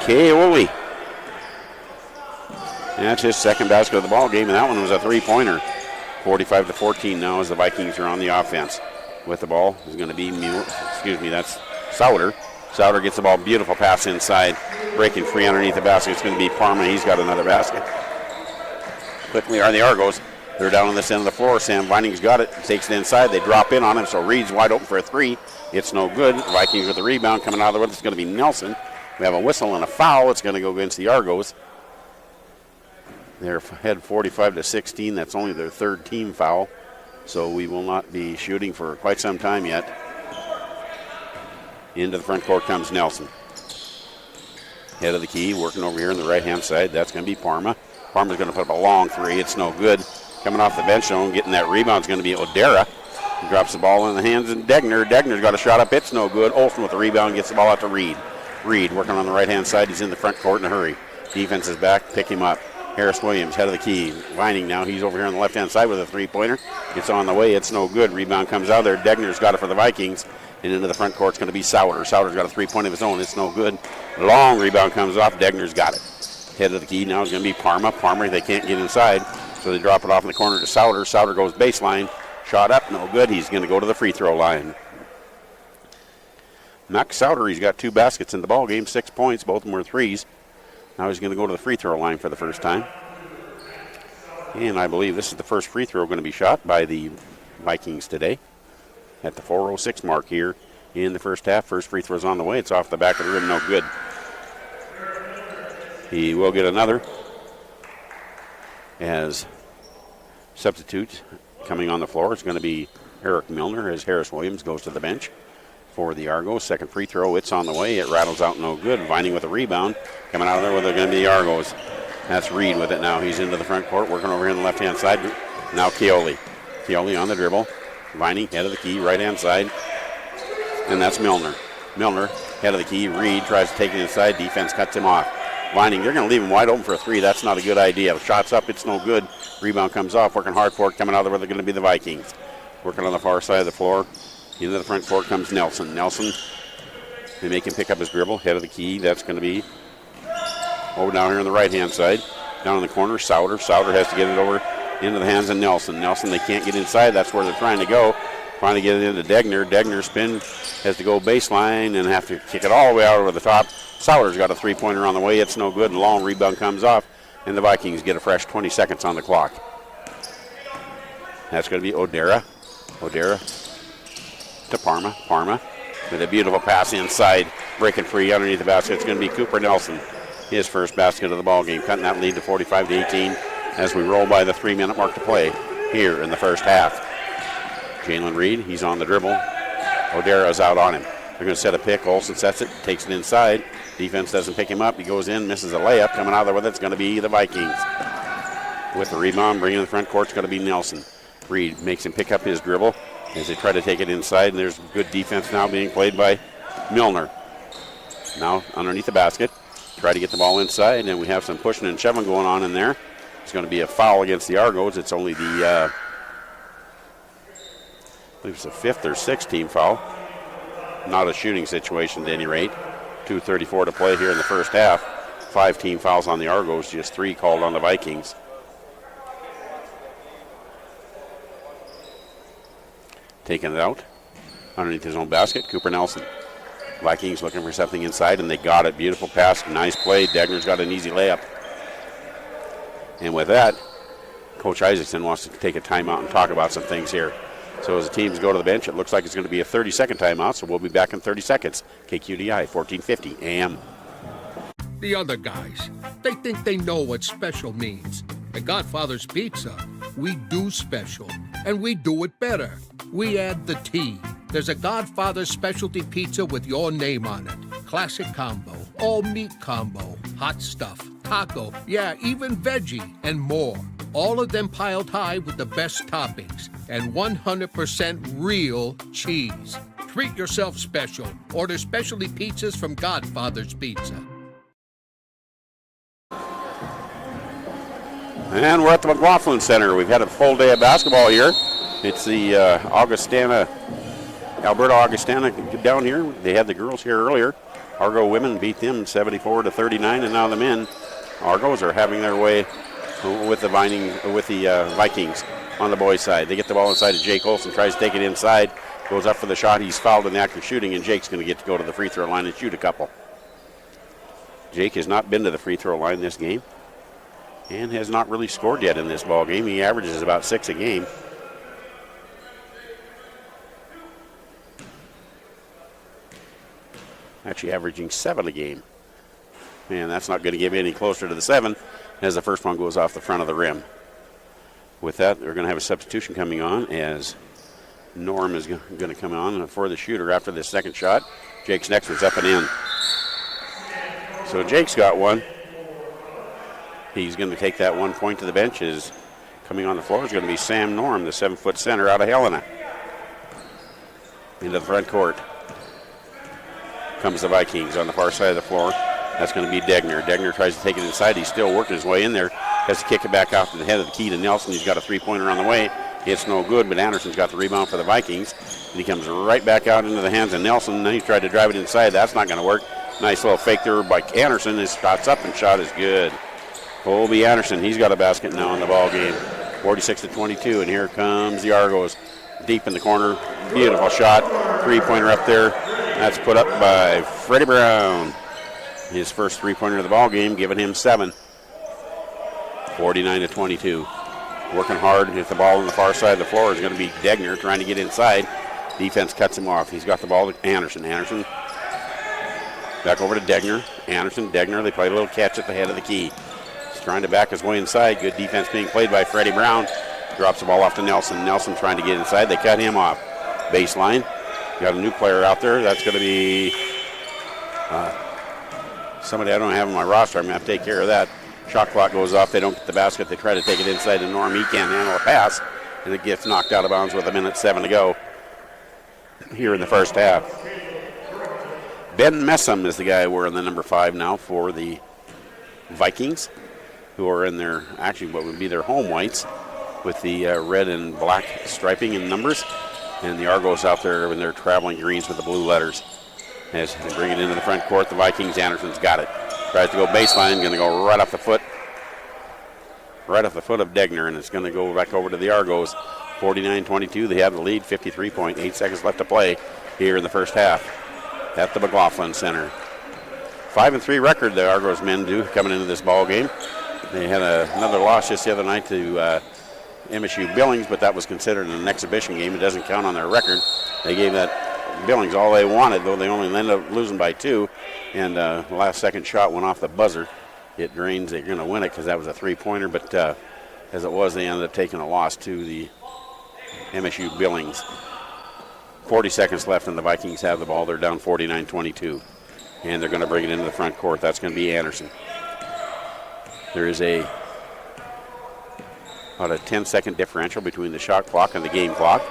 Speaker 9: Kaoli. That's his second basket of the ball game, and that one was a three-pointer. 45-14 now as the Vikings are on the offense. With the ball is going to be that's Souter. Souter gets the ball, beautiful pass inside, breaking free underneath the basket. It's going to be Parma. He's got another basket. Quickly are the Argos. They're down on this end of the floor. Sam Vining's got it, takes it inside. They drop in on him, so Reed's wide open for a three. It's no good. Vikings with the rebound coming out of the way. It's going to be Nelson. We have a whistle and a foul. It's going to go against the Argos. They're ahead 45-16. That's only their third team foul, so we will not be shooting for quite some time yet. Into the front court comes Nelson. Head of the key, working over here on the right-hand side. That's going to be Parma. Parma's going to put up a long three. It's no good. Coming off the bench, though, and getting that rebound is going to be Odera. He drops the ball in the hands of Degner. Degner's got a shot up. It's no good. Olsen with the rebound gets the ball out to Reed. Reed working on the right-hand side. He's in the front court in a hurry. Defense is back. Pick him up. Harris Williams, head of the key. Vining now. He's over here on the left-hand side with a three-pointer. It's on the way. It's no good. Rebound comes out there. Degner's got it for the Vikings. And into the front court, it's going to be Souter. Souter's got a three-point of his own. It's no good. Long rebound comes off. Degner's got it. Head of the key now is going to be Parma. Parma, they can't get inside, so they drop it off in the corner to Souter. Souter goes baseline. Shot up, no good. He's going to go to the free throw line. Max Souter, he's got two baskets in the ball game, 6 points. Both of them were threes. Now he's going to go to the free throw line for the first time. And I believe this is the first free throw going to be shot by the Vikings today at the 4:06 mark here in the first half. First free throw's on the way. It's off the back of the rim, no good. He will get another as substitute coming on the floor. It's going to be Eric Milner as Harris Williams goes to the bench for the Argos. Second free throw, it's on the way. It rattles out, no good. Vining with a rebound. Coming out of there with it going to be the Argos. That's Reed with it now. He's into the front court, working over here on the left-hand side. Now Keoli. Keoli on the dribble. Vining, head of the key, right-hand side. And that's Milner. Milner, head of the key. Reed tries to take it inside. Defense cuts him off. Vining, they're going to leave him wide open for a three. That's not a good idea. Shots up, it's no good. Rebound comes off. Working hard for it. Coming out of there, they're going to be the Vikings. Working on the far side of the floor. Into the front court comes Nelson. Nelson, they make him pick up his dribble. Head of the key. That's going to be over down here on the right-hand side. Down in the corner, Souter. Souter has to get it over into the hands of Nelson. Nelson, they can't get inside. That's where they're trying to go. Trying to get it into Degner. Degner spin, has to go baseline and have to kick it all the way out over the top. Souter's got a three-pointer on the way. It's no good. Long rebound comes off, and the Vikings get a fresh 20 seconds on the clock. That's going to be Odera. Odera to Parma. Parma with a beautiful pass inside, breaking free underneath the basket. It's going to be Cooper Nelson. His first basket of the ball game, cutting that lead to 45-18 as we roll by the 3-minute mark to play here in the first half. Jalen Reed, he's on the dribble. Odera's out on him. They're going to set a pick. Olsen sets it, takes it inside. Defense doesn't pick him up. He goes in, misses a layup. Coming out there with it, it's going to be the Vikings. With the rebound, bringing in the front court, it's going to be Nelson. Reed makes him pick up his dribble as they try to take it inside, and there's good defense now being played by Milner. Now underneath the basket, try to get the ball inside, and we have some pushing and shoving going on in there. It's going to be a foul against the Argos. It's only the, I believe it's the 5th or 6th team foul. Not a shooting situation at any rate. 2:34 to play here in the first half. 5 team fouls on the Argos, just 3 called on the Vikings. Taking it out underneath his own basket, Cooper Nelson. Vikings looking for something inside, and they got it. Beautiful pass, nice play. Degner's got an easy layup. And with that, Coach Isaacson wants to take a timeout and talk about some things here. So as the teams go to the bench, it looks like it's going to be a 30-second timeout, so we'll be back in 30 seconds. KQDI, 1450 AM.
Speaker 7: The other guys, they think they know what special means. At Godfather's Pizza, we do special, and we do it better. We add the T. There's a Godfather specialty pizza with your name on it. Classic combo, all meat combo, hot stuff, taco, yeah, even veggie, and more. All of them piled high with the best toppings and 100% real cheese. Treat yourself special. Order specialty pizzas from Godfather's Pizza.
Speaker 9: And we're at the McLaughlin Center. We've had a full day of basketball here. It's the Alberta Augustana down here. They had the girls here earlier. Argo women beat them 74-39, and now the men, Argos, are having their way with the Vikings on the boys' side. They get the ball inside of Jake Olson, tries to take it inside, goes up for the shot. He's fouled in the act of shooting, and Jake's going to get to go to the free throw line and shoot a couple. Jake has not been to the free throw line this game and has not really scored yet in this ball game. He averages about 6 a game. Actually averaging 7 a game. Man, that's not going to get any closer to the 7 as the first one goes off the front of the rim. With that, they're going to have a substitution coming on as Norm is going to come on for the shooter after this second shot. Jake's next one's up and in. So Jake's got one. He's going to take that 1 point to the bench. Is coming on the floor is going to be Sam Norm, the 7-foot center out of Helena. Into the front court comes the Vikings on the far side of the floor. That's going to be Degner. Degner tries to take it inside. He's still working his way in there. Has to kick it back out to the head of the key to Nelson. He's got a three-pointer on the way. It's no good, but Anderson's got the rebound for the Vikings. And he comes right back out into the hands of Nelson. Then he tried to drive it inside. That's not going to work. Nice little fake there by Anderson. His shot's up and shot is good. Colby Anderson, he's got a basket now in the ball game. 46-22, and here comes the Argos. Deep in the corner. Beautiful shot. Three-pointer up there. That's put up by Freddie Brown. His first three-pointer of the ball game, giving him 7. 49-22. Working hard. Hit the ball on the far side of the floor is going to be Degner trying to get inside. Defense cuts him off. He's got the ball to Anderson. Anderson back over to Degner. Anderson, Degner, they play a little catch at the head of the key. He's trying to back his way inside. Good defense being played by Freddie Brown. Drops the ball off to Nelson. Nelson trying to get inside. They cut him off. Baseline. Got a new player out there. That's going to be somebody I don't have on my roster. I'm going to have to take care of that. Shot clock goes off. They don't get the basket. They try to take it inside to Norm. He can't handle a pass. And it gets knocked out of bounds with 1:07 to go here in the first half. Ben Messam is the guy wearing the number 5 now for the Vikings, who are in their, actually what would be their home whites with the red and black striping and numbers. And the Argos out there in their traveling greens with the blue letters. As they bring it into the front court, the Vikings, Anderson's got it. Tries to go baseline, going to go right off the foot of Degner, and it's going to go back over to the Argos. 49-22, they have the lead, 53.8 seconds left to play here in the first half at the McLaughlin Center. 5-3 record the Argos men do coming into this ball game. They had another loss just the other night to MSU Billings, but that was considered an exhibition game. It doesn't count on their record. They gave that Billings all they wanted, though they only ended up losing by 2, and the last second shot went off the buzzer. It drains. They're going to win it because that was a three-pointer, but as it was, they ended up taking a loss to the MSU Billings. 40 seconds left, and the Vikings have the ball. They're down 49-22, and they're going to bring it into the front court. That's going to be Anderson. There is about a 10-second differential between the shot clock and the game clock.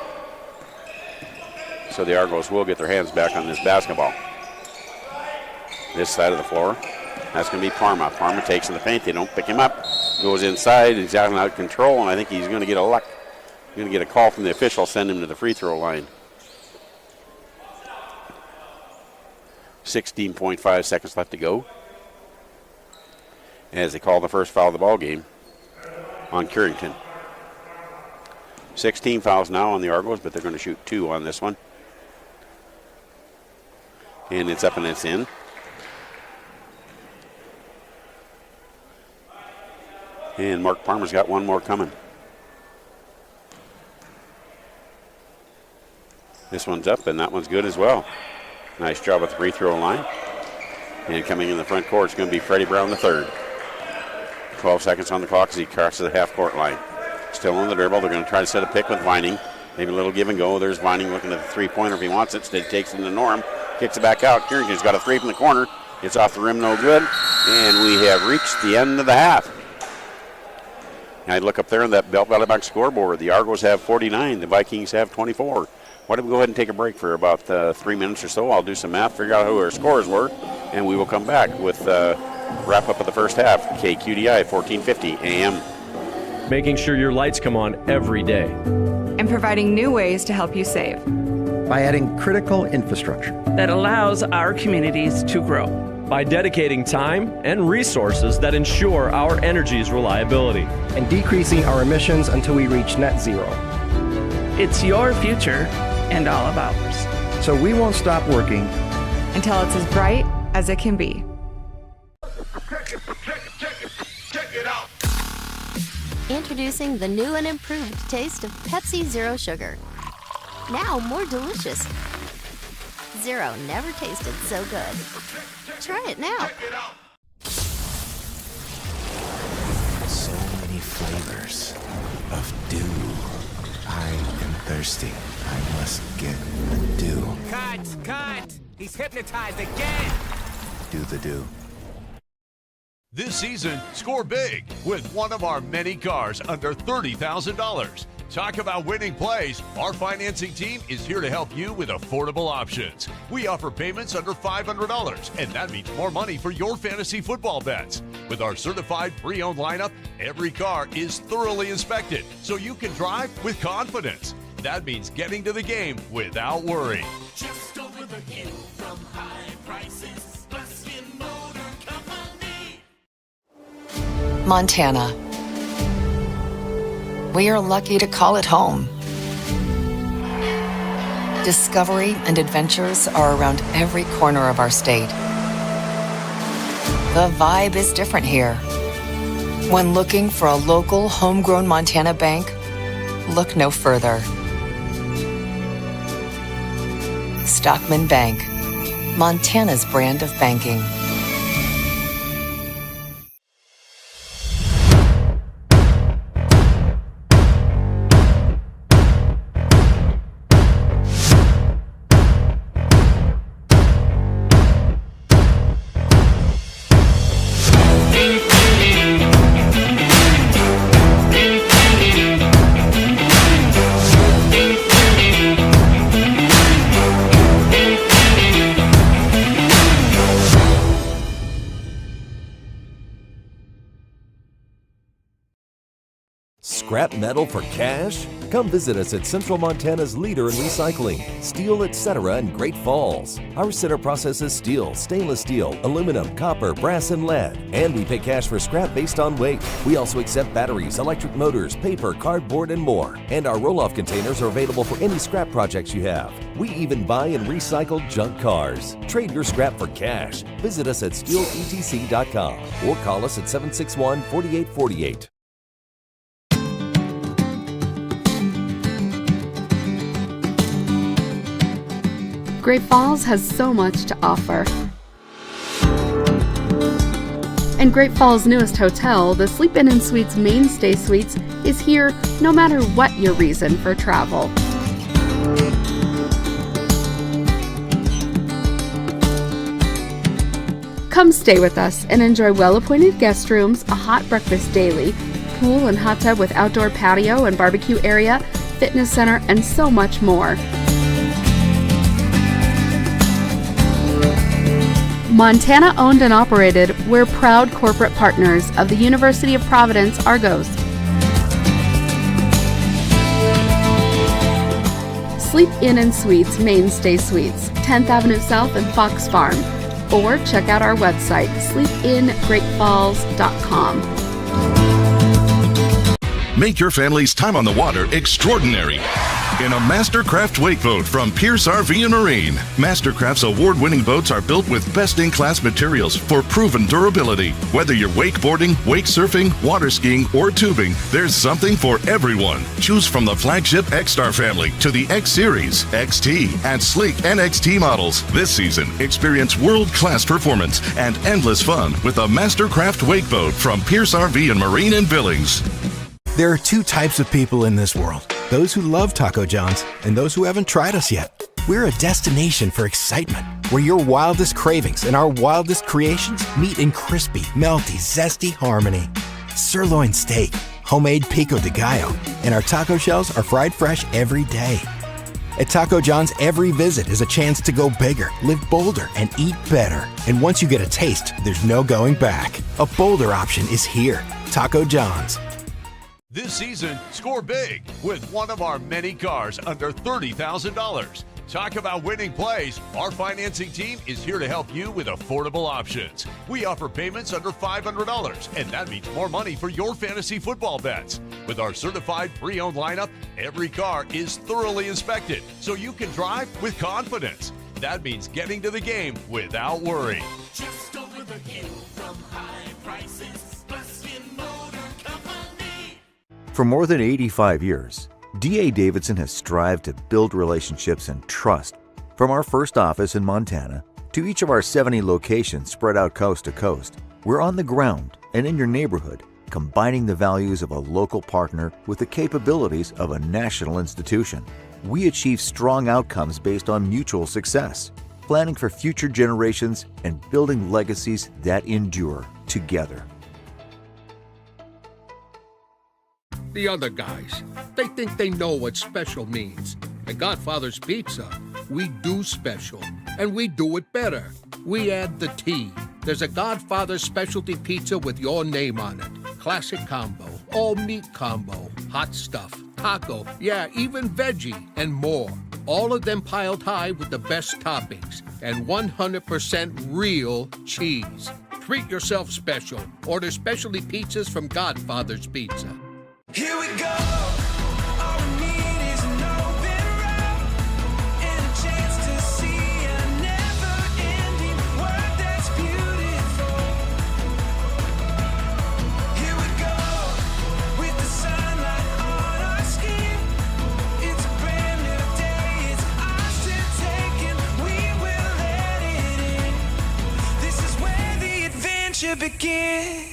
Speaker 9: So the Argos will get their hands back on this basketball. This side of the floor, that's going to be Parma. Parma takes in the paint. They don't pick him up. Goes inside. He's out of control, and I think he's going to get a call from the official, send him to the free throw line. 16.5 seconds left to go as they call the first foul of the ball game on Curington. 16 fouls now on the Argos, but they're going to shoot 2 on this one. And it's up and it's in. And Mark Parmer's got one more coming. This one's up, and that one's good as well. Nice job at the free throw line. And coming in the front court is going to be Freddie Brown III. 12 seconds on the clock as he crosses the half-court line. Still on the dribble. They're going to try to set a pick with Vining. Maybe a little give and go. There's Vining looking at the three-pointer if he wants it. Instead, takes it to Norm. Kicks it back out. Kieran's got a 3 from the corner. It's off the rim, no good. And we have reached the end of the half. And I look up there on that Belt Valley Bank scoreboard. The Argos have 49. The Vikings have 24. Why don't we go ahead and take a break for about 3 minutes or so. I'll do some math, figure out who our scores were, and we will come back with wrap up of the first half. KQDI 1450 AM.
Speaker 11: Making sure your lights come on every day.
Speaker 12: And
Speaker 11: providing new ways to help you save.
Speaker 12: By adding critical infrastructure
Speaker 13: that allows our communities to grow.
Speaker 14: By dedicating time and resources that ensure our energy's reliability.
Speaker 12: And decreasing our emissions until we reach net zero.
Speaker 13: It's your future and all of ours.
Speaker 12: So we won't stop working
Speaker 11: until it's as bright as it can be.
Speaker 4: Check it out.
Speaker 15: Introducing the new and improved taste of Pepsi Zero Sugar. Now more delicious. Zero never tasted so good. Try it now.
Speaker 3: So many flavors of dew. I am thirsty. I must get the dew.
Speaker 16: Cut! He's hypnotized again!
Speaker 3: Do the dew.
Speaker 4: This season, score big with one of our many cars under $30,000. Talk about winning plays. Our financing team is here to help you with affordable options. We offer payments under $500, and that means more money for your fantasy football bets. With our certified pre-owned lineup, every car is thoroughly inspected, so you can drive with confidence. That means getting to the game without worry.
Speaker 5: Just over the hill from high prices, Buskin Motor Company.
Speaker 17: Montana. We are lucky to call it home. Discovery and adventures are around every corner of our state. The vibe is different here. When looking for a local, homegrown Montana bank, look no further. Stockman Bank, Montana's brand of banking.
Speaker 18: Scrap metal for cash? Come visit us at Central Montana's leader in recycling, steel, etc. in Great Falls. Our center processes steel, stainless steel, aluminum, copper, brass, and lead. And we pay cash for scrap based on weight. We also accept batteries, electric motors, paper, cardboard, and more. And our roll-off containers are available for any scrap projects you have. We even buy and recycle junk cars. Trade your scrap for cash. Visit us at steeletc.com or call us at 761-4848.
Speaker 1: Great Falls has so much to offer. And Great Falls' newest hotel, the Sleep Inn & Suites Mainstay Suites, is here no matter what your reason for travel. Come stay with us and enjoy well-appointed guest rooms, a hot breakfast daily, pool and hot tub with outdoor patio and barbecue area, fitness center, and so much more. Montana owned and operated, we're proud corporate partners of the University of Providence, Argos. Sleep Inn & Suites Mainstay Suites, 10th Avenue South and Fox Farm. Or check out our website, sleepingreatfalls.com.
Speaker 2: Make your family's time on the water extraordinary in a Mastercraft wake boat from Pierce RV and Marine. Mastercraft's award-winning boats are built with best-in-class materials for proven durability. Whether you're wakeboarding, wake surfing, water skiing, or tubing, there's something for everyone. Choose from the flagship X-Star family to the X-Series, XT, and sleek NXT models. This season, experience world-class performance and endless fun with a Mastercraft wake boat from Pierce RV and Marine in Billings.
Speaker 3: There are two types of people in this world. Those who love Taco John's and those who haven't tried us yet. We're a destination for excitement, where your wildest cravings and our wildest creations meet in crispy, melty, zesty harmony. Sirloin steak, homemade pico de gallo, and our taco shells are fried fresh every day. At Taco John's, every visit is a chance to go bigger, live bolder, and eat better. And once you get a taste, there's no going back. A bolder option is here. Taco John's.
Speaker 4: This season, score big with one of our many cars under $30,000. Talk about winning plays. Our financing team is here to help you with affordable options. We offer payments under $500, and that means more money for your fantasy football bets. With our certified pre-owned lineup, every car is thoroughly inspected, so you can drive with confidence. That means getting to the game without worry.
Speaker 5: Just over the hill from high prices, Buskin Motor Company.
Speaker 6: For more than 85 years, D.A. Davidson has strived to build relationships and trust. From our first office in Montana to each of our 70 locations spread out coast to coast, we're on the ground and in your neighborhood, combining the values of a local partner with the capabilities of a national institution. We achieve strong outcomes based on mutual success, planning for future generations and building legacies that endure together.
Speaker 7: The other guys, they think they know what special means. At Godfather's Pizza, we do special, and we do it better. We add the T. There's a Godfather's specialty pizza with your name on it. Classic combo, all meat combo, hot stuff, taco, yeah, even veggie, and more. All of them piled high with the best toppings and 100% real cheese. Treat yourself special. Order specialty pizzas from Godfather's Pizza.
Speaker 5: Here we go. All we need is an open road and a chance to see a never-ending world that's beautiful. Here we go with the sunlight on our skin. It's a brand new day. It's ours to take and we will let it in. This is where the adventure begins.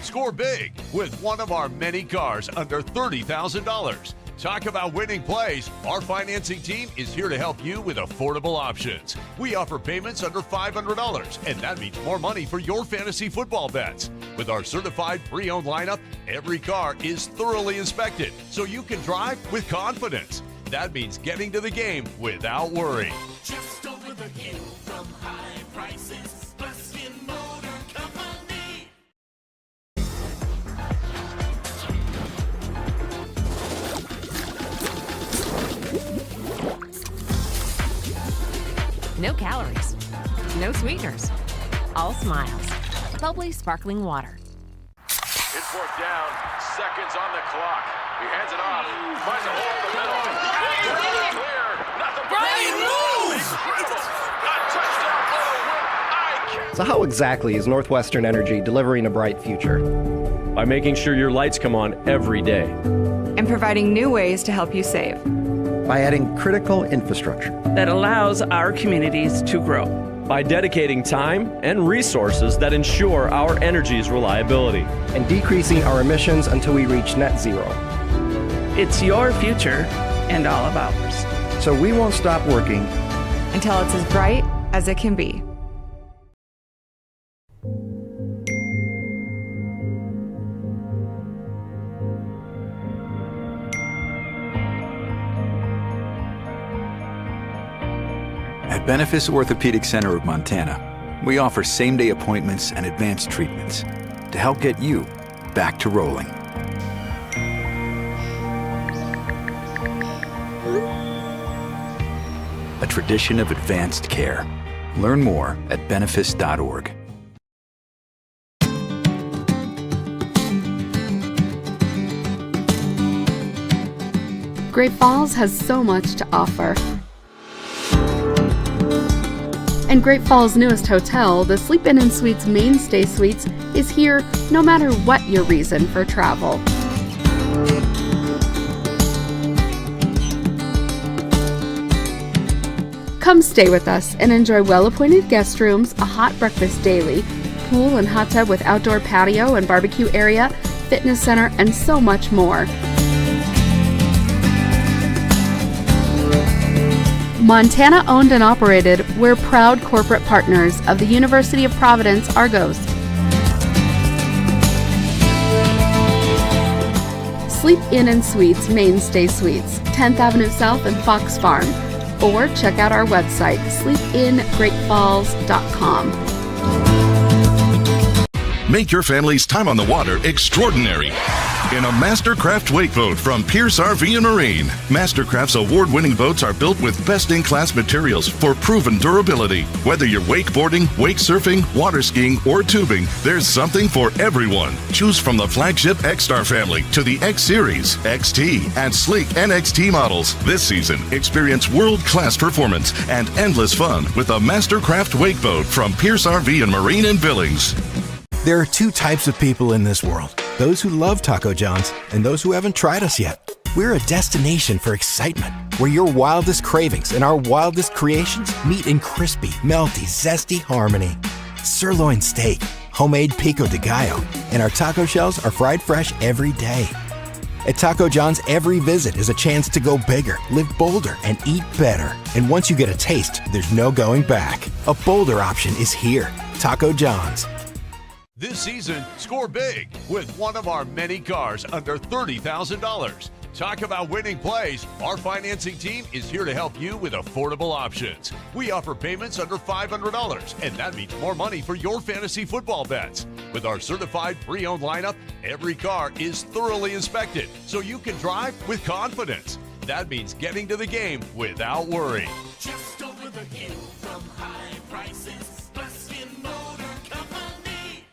Speaker 4: Score big with one of our many cars under $30,000. Talk about winning plays. Our financing team is here to help you with affordable options. We offer payments under $500, and that means more money for your fantasy football bets. With our certified pre-owned lineup, every car is thoroughly inspected, so you can drive with confidence. That means getting to the game without worry.
Speaker 5: Just over the hill from high prices, Buskin Motor Company.
Speaker 19: No calories, no sweeteners, all smiles. Bubbly sparkling water.
Speaker 20: It's fourth down, seconds on the clock. He hands it off, finds a hole in the middle. Clear, nothing but a touchdown for the win.
Speaker 12: So how exactly is Northwestern Energy delivering a bright future?
Speaker 14: By making sure your lights come on every day.
Speaker 11: And providing new ways to help you save.
Speaker 12: By adding critical infrastructure
Speaker 13: that allows our communities to grow.
Speaker 14: By dedicating time and resources that ensure our energy's reliability.
Speaker 12: And decreasing our emissions until we reach net zero.
Speaker 13: It's your future and all of ours.
Speaker 12: So we won't stop working
Speaker 11: until it's as bright as it can be.
Speaker 21: At Benefice Orthopedic Center of Montana, we offer same-day appointments and advanced treatments to help get you back to rolling. a tradition of advanced care. Learn more at benefice.org.
Speaker 1: Great Falls has so much to offer. And Great Falls' newest hotel, the Sleep Inn & Suites Mainstay Suites, is here no matter what your reason for travel. Come stay with us and enjoy well-appointed guest rooms, a hot breakfast daily, pool and hot tub with outdoor patio and barbecue area, fitness center, and so much more. Montana owned and operated, we're proud corporate partners of the University of Providence, Argos. Sleep Inn & Suites Mainstay Suites, 10th Avenue South and Fox Farm. Or check out our website, sleepingreatfalls.com.
Speaker 2: Make your family's time on the water extraordinary in a Mastercraft wake boat from Pierce RV and Marine. Mastercraft's award-winning boats are built with best-in-class materials for proven durability. Whether you're wakeboarding, wake surfing, water skiing, or tubing, there's something for everyone. Choose from the flagship X-Star family to the X-Series, XT, and sleek NXT models. This season, experience world-class performance and endless fun with a Mastercraft wake boat from Pierce RV and Marine in Billings.
Speaker 3: There are two types of people in this world. Those who love Taco John's and those who haven't tried us yet. We're a destination for excitement, where your wildest cravings and our wildest creations meet in crispy, melty, zesty harmony. Sirloin steak, homemade pico de gallo, and our taco shells are fried fresh every day. At Taco John's, every visit is a chance to go bigger, live bolder, and eat better. And once you get a taste, there's no going back. A bolder option is here. Taco John's.
Speaker 4: This season, score big with one of our many cars under $30,000. Talk about winning plays. Our financing team is here to help you with affordable options. We offer payments under $500, and that means more money for your fantasy football bets. With our certified pre-owned lineup, every car is thoroughly inspected, so you can drive with confidence. That means getting to the game without worry.
Speaker 5: Just over the hill from high prices, Buskin Motor Company.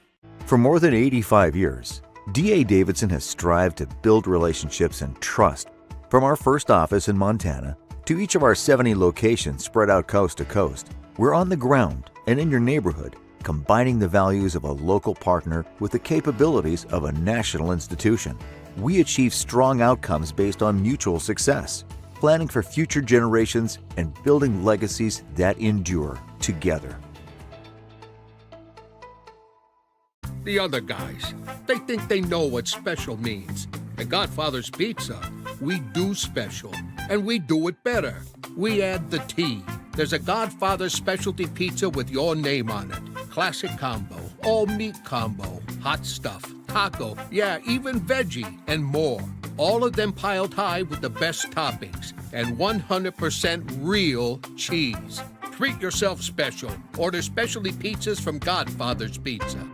Speaker 6: For more than 85 years, D.A. Davidson has strived to build relationships and trust. From our first office in Montana to each of our 70 locations spread out coast to coast, we're on the ground and in your neighborhood, combining the values of a local partner with the capabilities of a national institution. We achieve strong outcomes based on mutual success, planning for future generations and building legacies that endure together.
Speaker 7: The other guys, they think they know what special means. At Godfather's Pizza, we do special, and we do it better. We add the T. There's a Godfather specialty pizza with your name on it. Classic combo, all meat combo, hot stuff, taco, yeah, even veggie, and more. All of them piled high with the best toppings and 100% real cheese. Treat yourself special. Order specialty pizzas from Godfather's Pizza.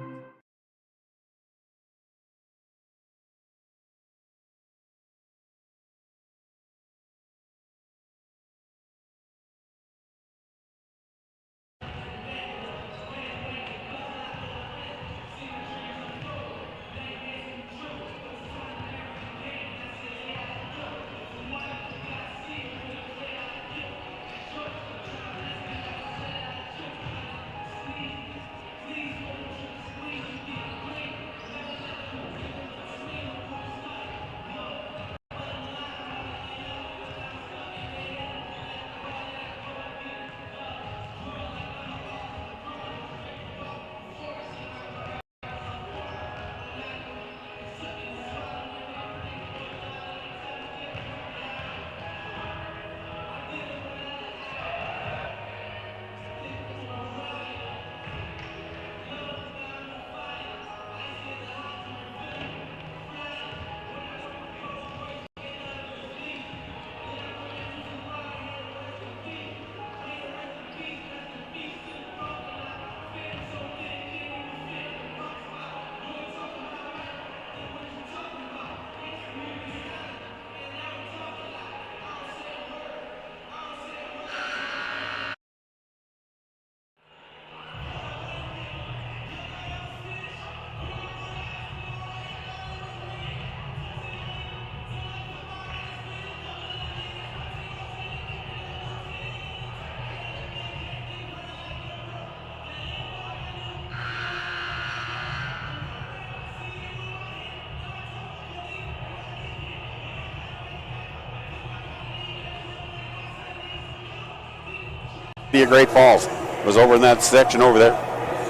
Speaker 9: Be a Great Falls. Was over in that section over there.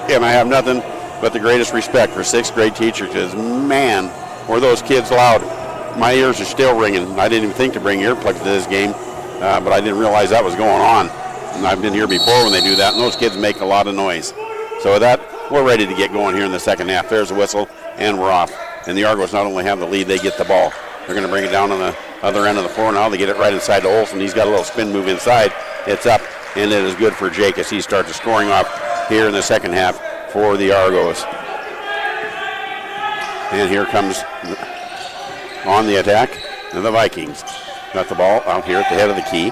Speaker 9: And I have nothing but the greatest respect for 6th grade teachers because, man, were those kids loud. My ears are still ringing. I didn't even think to bring earplugs to this game, but I didn't realize that was going on. And I've been here before when they do that, and those kids make a lot of noise. So with that, we're ready to get going here in the second half. There's a whistle, and we're off. And the Argos not only have the lead, they get the ball. They're going to bring it down on the other end of the floor now. They get it right inside to Olsen. He's got a little spin move inside. It's up, and it is good for Jake as he starts scoring off here in the second half for the Argos. And here comes on the attack the Vikings. Got the ball out here at the head of the key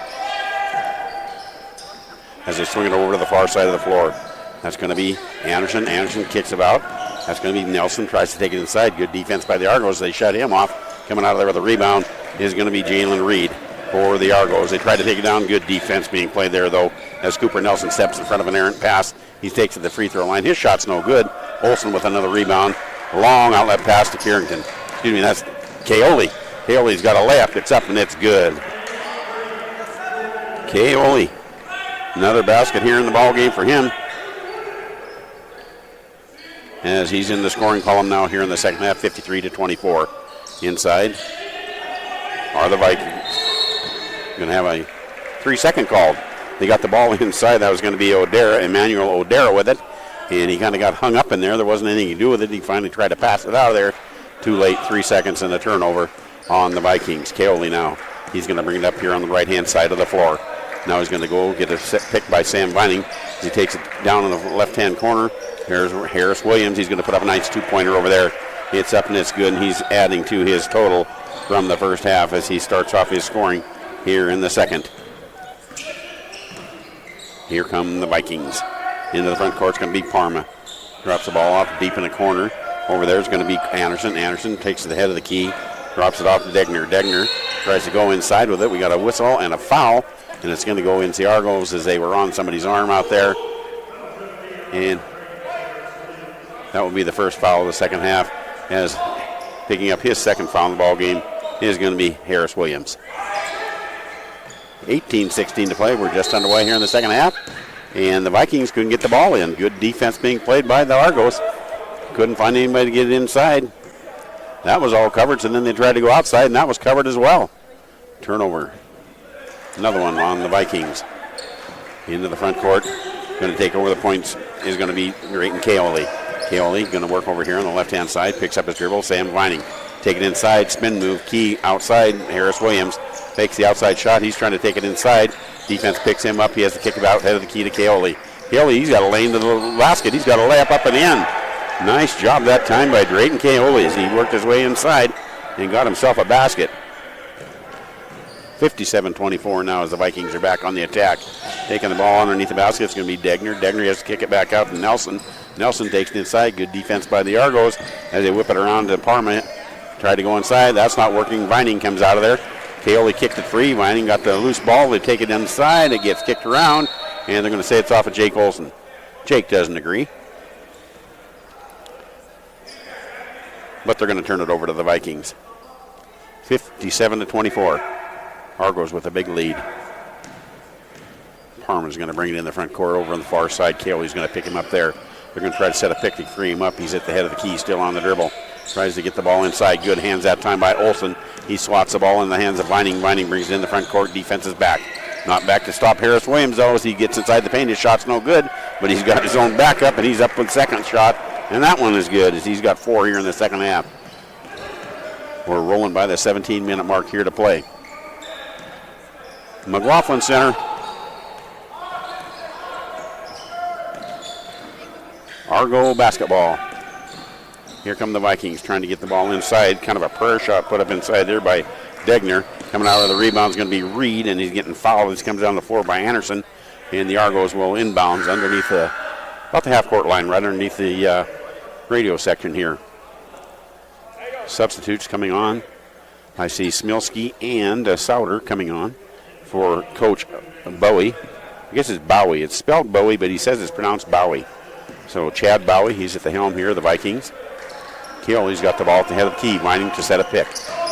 Speaker 9: as they swing it over to the far side of the floor. That's going to be Anderson. Anderson kicks it out. That's going to be Nelson. Tries to take it inside. Good defense by the Argos. They shut him off. Coming out of there with a rebound is going to be Jalen Reed for the Argos. They try to take it down. Good defense being played there, though, as Cooper Nelson steps in front of an errant pass. He takes it to the free throw line. His shot's no good. Olsen with another rebound. Long outlet pass to Carrington. Excuse me, that's Kaoli. Kaoli's got a layup. It's up, and it's good. Kaoli. Another basket here in the ball game for him, as he's in the scoring column now here in the second half, 53-24. Inside are the Vikings. Going to have a 3-second call. They got the ball inside. That was going to be Emmanuel O'Dara with it, and he kind of got hung up in there. There wasn't anything to do with it. He finally tried to pass it out of there. Too late, 3 seconds, and a turnover on the Vikings. Kaoli now. He's going to bring it up here on the right-hand side of the floor. Now he's going to go get a pick by Sam Vining. He takes it down in the left-hand corner. There's Harris Williams. He's going to put up a nice two-pointer over there. It's up and it's good, and he's adding to his total from the first half as he starts off his scoring here in the second. Here come the Vikings. Into the front court, it's going to be Parma. Drops the ball off deep in the corner. Over there is going to be Anderson. Anderson takes the head of the key, drops it off to Degner. Degner tries to go inside with it. We got a whistle and a foul, and it's going to go into the Argos as they were on somebody's arm out there. And that will be the first foul of the second half, as picking up his second foul in the ball game is going to be Harris Williams. 18-16 to play. We're just underway here in the second half, and the Vikings couldn't get the ball in. Good defense being played by the Argos. Couldn't find anybody to get it inside. That was all covered, so then they tried to go outside, and that was covered as well. Turnover. Another one on the Vikings. Into the front court. Going to take over the points is going to be Drayton Kaoli. Kaoli going to work over here on the left-hand side. Picks up his dribble. Sam Vining. Take it inside. Spin move. Key outside. Harris Williams fakes the outside shot. He's trying to take it inside. Defense picks him up. He has to kick it out. Head of the key to Kaoli. Kaoli, he's got a lane to the basket. He's got a layup up and in. Nice job that time by Drayton Kaoli as he worked his way inside and got himself a basket. 57-24 now as the Vikings are back on the attack. Taking the ball underneath the basket, it's going to be Degner. Degner has to kick it back out to Nelson. Nelson takes it inside. Good defense by the Argos as they whip it around to Parma. Tried to go inside. That's not working. Vining comes out of there. Kaoli kicked it free. Vining got the loose ball. They take it inside. It gets kicked around, and they're going to say it's off of Jake Olsen. Jake doesn't agree, but they're going to turn it over to the Vikings. 57-24. Argos with a big lead. Parma's going to bring it in the front court over on the far side. Kaoli's going to pick him up there. They're going to try to set a pick to free him up. He's at the head of the key, still on the dribble. Tries to get the ball inside. Good hands that time by Olsen. He swats the ball in the hands of Vining. Vining brings it in the front court. Defense is back. Not back to stop Harris Williams, though, as he gets inside the paint. His shot's no good, but he's got his own backup, and he's up with second shot. And that one is good, as he's got 4 here in the second half. We're rolling by the 17-minute mark here to play. McLaughlin Center. Argo basketball. Here come the Vikings trying to get the ball inside. Kind of a prayer shot put up inside there by Degner. Coming out of the rebound is going to be Reed, and he's getting fouled. This comes down the floor by Anderson, and the Argos will inbounds underneath about the half-court line, right underneath the radio section here. Substitutes coming on. I see Smilsky and Sauter coming on for Coach Bowie. I guess it's Bowie. It's spelled Bowie, but he says it's pronounced Bowie. So Chad Bowie, he's at the helm here, the Vikings. Kaoli's got the ball at the head of the key, Vining to set a pick.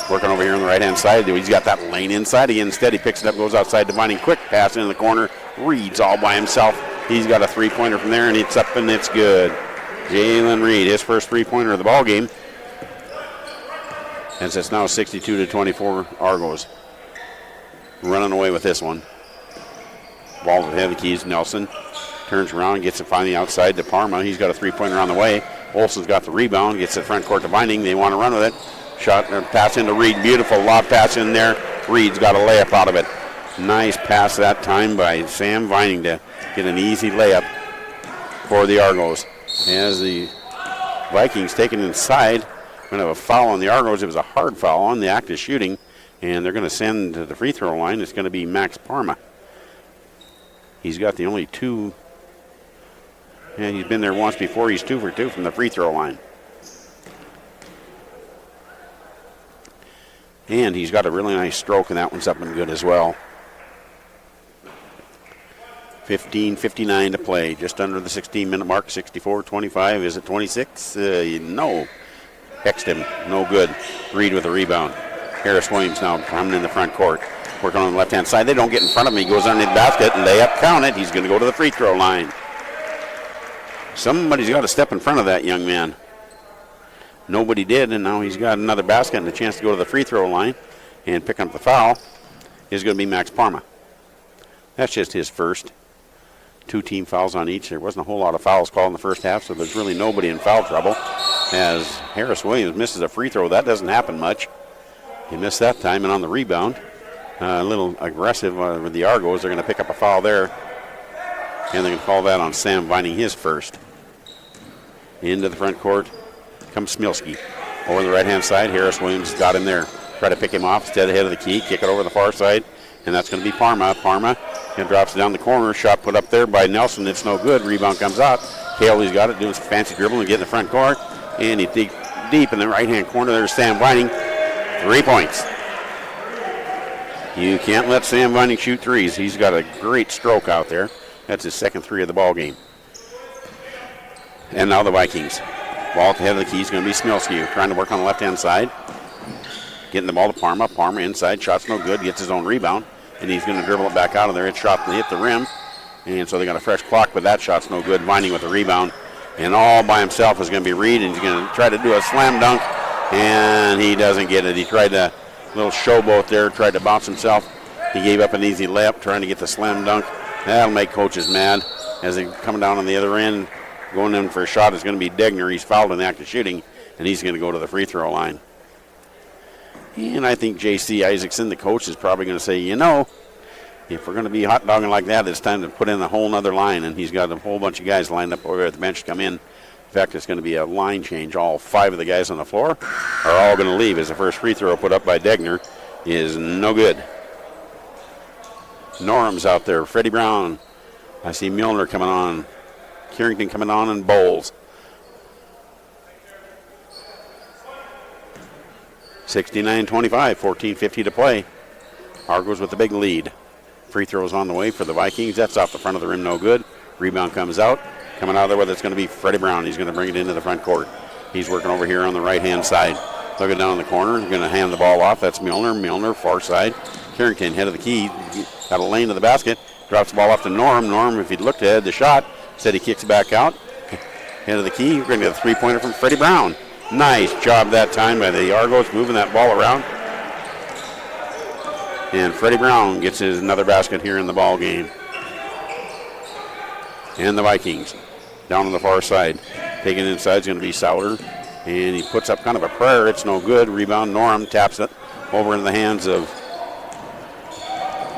Speaker 9: Working over here on the right-hand side. He's got that lane inside again. Instead, he picks it up, goes outside to Vining. Quick pass into the corner. Reed's all by himself. He's got a three-pointer from there, and it's up and it's good. Jalen Reed, his first three-pointer of the ball game. And it's now 62-24 Argos. Running away with this one. Ball to the head of the keys. Nelson turns around, gets it finally outside to Parma. He's got a three-pointer on the way. Olsen's got the rebound, gets it front court to Vining. They want to run with it. Shot, pass into Reed. Beautiful lob pass in there. Reed's got a layup out of it. Nice pass that time by Sam Vining to get an easy layup for the Argos. As the Vikings taken inside, going to have a foul on the Argos. It was a hard foul on the act of shooting, and they're going to send to the free throw line. It's going to be Max Parma. He's got the only two. And he's been there once before. He's 2 for 2 from the free throw line. And he's got a really nice stroke, and that one's up and good as well. 15:59 to play, just under the 16-minute mark. 64-25. Is it 26? No. Hexed him. No good. Reed with a rebound. Harris Williams now coming in the front court. Working on the left-hand side. They don't get in front of him. He goes underneath the basket, and layup, count it. He's going to go to the free throw line. Somebody's got to step in front of that young man. Nobody did, and now he's got another basket and a chance to go to the free throw line and pick up the foul. Is going to be Max Parma. That's just his first. 2 team fouls on each. There wasn't a whole lot of fouls called in the first half, so there's really nobody in foul trouble. As Harris Williams misses a free throw, that doesn't happen much. He missed that time, and on the rebound, a little aggressive with the Argos. They're going to pick up a foul there, and they're going to call that on Sam Vining, his first. Into the front court comes Smilski. Over the right-hand side, Harris Williams got him there. Try to pick him off, instead ahead of the key, kick it over the far side, and that's going to be Parma. Parma drops it down the corner. Shot put up there by Nelson. It's no good. Rebound comes out. Haley's got it, doing some fancy dribble and get in the front court. And he deep in the right-hand corner. There's Sam Vining. 3 points. You can't let Sam Vining shoot threes. He's got a great stroke out there. That's his second three of the ball game. And now the Vikings. Ball at the head of the key is going to be Smilski, trying to work on the left-hand side. Getting the ball to Parma. Parma inside. Shot's no good. Gets his own rebound. And he's going to dribble it back out of there. It's shot to hit the rim. And so they got a fresh clock, but that shot's no good. Vining with the rebound. And all by himself is going to be Reed, and he's going to try to do a slam dunk. And he doesn't get it. He tried a little showboat there, tried to bounce himself. He gave up an easy layup, trying to get the slam dunk. That'll make coaches mad as they come down on the other end. Going in for a shot is going to be Degner. He's fouled in the act of shooting, and he's going to go to the free throw line. And I think J.C. Isaacson, the coach, is probably going to say, you know, if we're going to be hot dogging like that, it's time to put in a whole other line. And he's got a whole bunch of guys lined up over at the bench to come in. In fact, it's going to be a line change. All 5 of the guys on the floor are all going to leave as the first free throw put up by Degner is no good. Norham's out there. Freddie Brown. I see Milner coming on. Carrington coming on, and Bowles. 69-25, 14:50 to play. Argos with the big lead. Free throws on the way for the Vikings. That's off the front of the rim, no good. Rebound comes out. Coming out of there with it's going to be Freddie Brown. He's going to bring it into the front court. He's working over here on the right-hand side. Looking down in the corner. He's going to hand the ball off. That's Milner. Milner, far side. Carrington, head of the key. Got a lane to the basket. Drops the ball off to Norm. Norm, if he'd looked ahead, the shot. Said he kicks it back out. Head of the key. We're going to get a three-pointer from Freddie Brown. Nice job that time by the Argos moving that ball around. And Freddie Brown gets his another basket here in the ball game. And the Vikings down on the far side. Taking it inside is going to be Sauter. And he puts up kind of a prayer. It's no good. Rebound. Norm taps it over into the hands of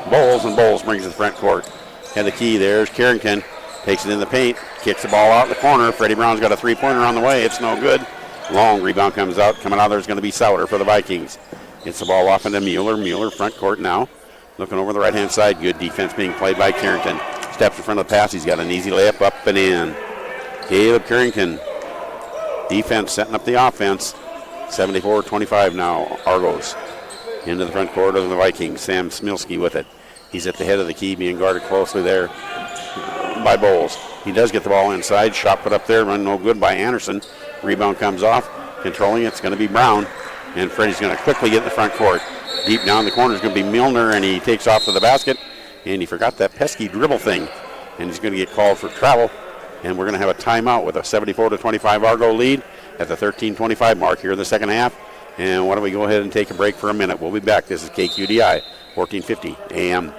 Speaker 9: Bowles. And Bowles brings it to the front court. Head of the key. There's Carrington. Takes it in the paint. Kicks the ball out in the corner. Freddie Brown's got a three-pointer on the way. It's no good. Long rebound comes out. Coming out there is going to be Sauter for the Vikings. Gets the ball off into Mueller. Mueller front court now. Looking over the right-hand side. Good defense being played by Carrington. Steps in front of the pass. He's got an easy layup up and in. Caleb Carrington. Defense setting up the offense. 74-25 now. Argos. Into the front court of the Vikings. Sam Smilski with it. He's at the head of the key being guarded closely there by Bowles. He does get the ball inside. Shot put up there. Run no good by Anderson. Rebound comes off. Controlling it. It's going to be Brown. And Freddie's going to quickly get in the front court. Deep down the corner is going to be Milner, and he takes off to the basket. And he forgot that pesky dribble thing. And he's going to get called for travel. And we're going to have a timeout with a 74-25 Argo lead at the 13:25 mark here in the second half. And why don't we go ahead and take a break for a minute. We'll be back. This is KQDI, 1450 AM.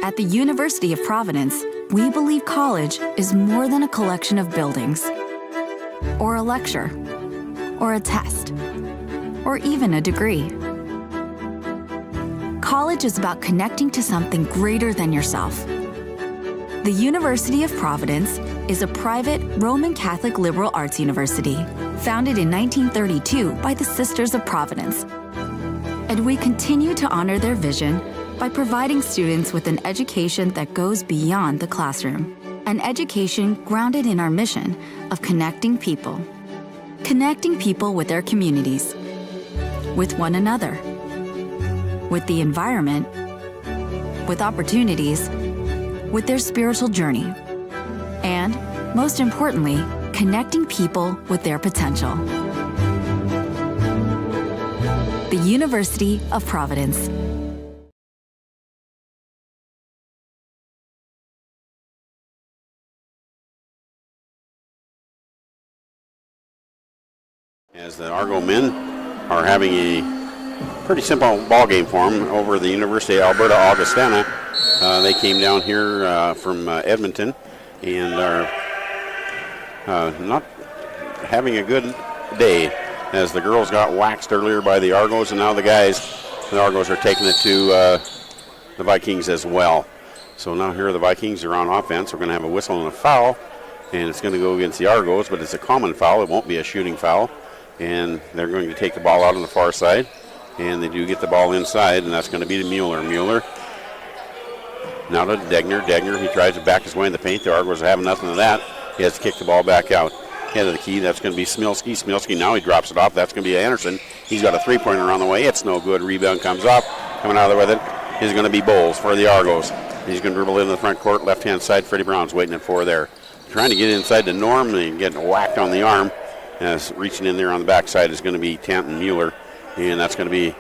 Speaker 10: At the University of Providence, we believe college is more than a collection of buildings, or a lecture, or a test, or even a degree. College is about connecting to something greater than yourself. The University of Providence is a private Roman Catholic liberal arts university founded in 1932 by the Sisters of Providence. And we continue to honor their vision by providing students with an education that goes beyond the classroom, an education grounded in our mission of connecting people with their communities, with one another, with the environment, with opportunities, with their spiritual journey, and, most importantly, connecting people with their potential. The University of Providence.
Speaker 9: As the Argo men are having a pretty simple ball game for them over the University of Alberta Augustana. They came down here from Edmonton and are not having a good day, as the girls got waxed earlier by the Argos, and now the Argos are taking it to the Vikings as well. So now here the Vikings are on offense. We're going to have a whistle and a foul, and it's going to go against the Argos, but it's a common foul. It won't be a shooting foul, and they're going to take the ball out on the far side, and they do get the ball inside, and that's going to be to Mueller. Mueller now to Degner. Degner, he tries to back his way in the paint. The Argos are having nothing of that. He has to kick the ball back out. Head of the key, that's going to be Smilski. Smilski, now he drops it off. That's going to be Anderson. He's got a three-pointer on the way. It's no good. Rebound comes off. Coming out of there with it is going to be Bowles for the Argos. He's going to dribble into the front court, left-hand side. Freddie Brown's waiting at four there. Trying to get inside to Norm and getting whacked on the arm. As reaching in there on the backside is going to be Tanton Mueller. And that's going to be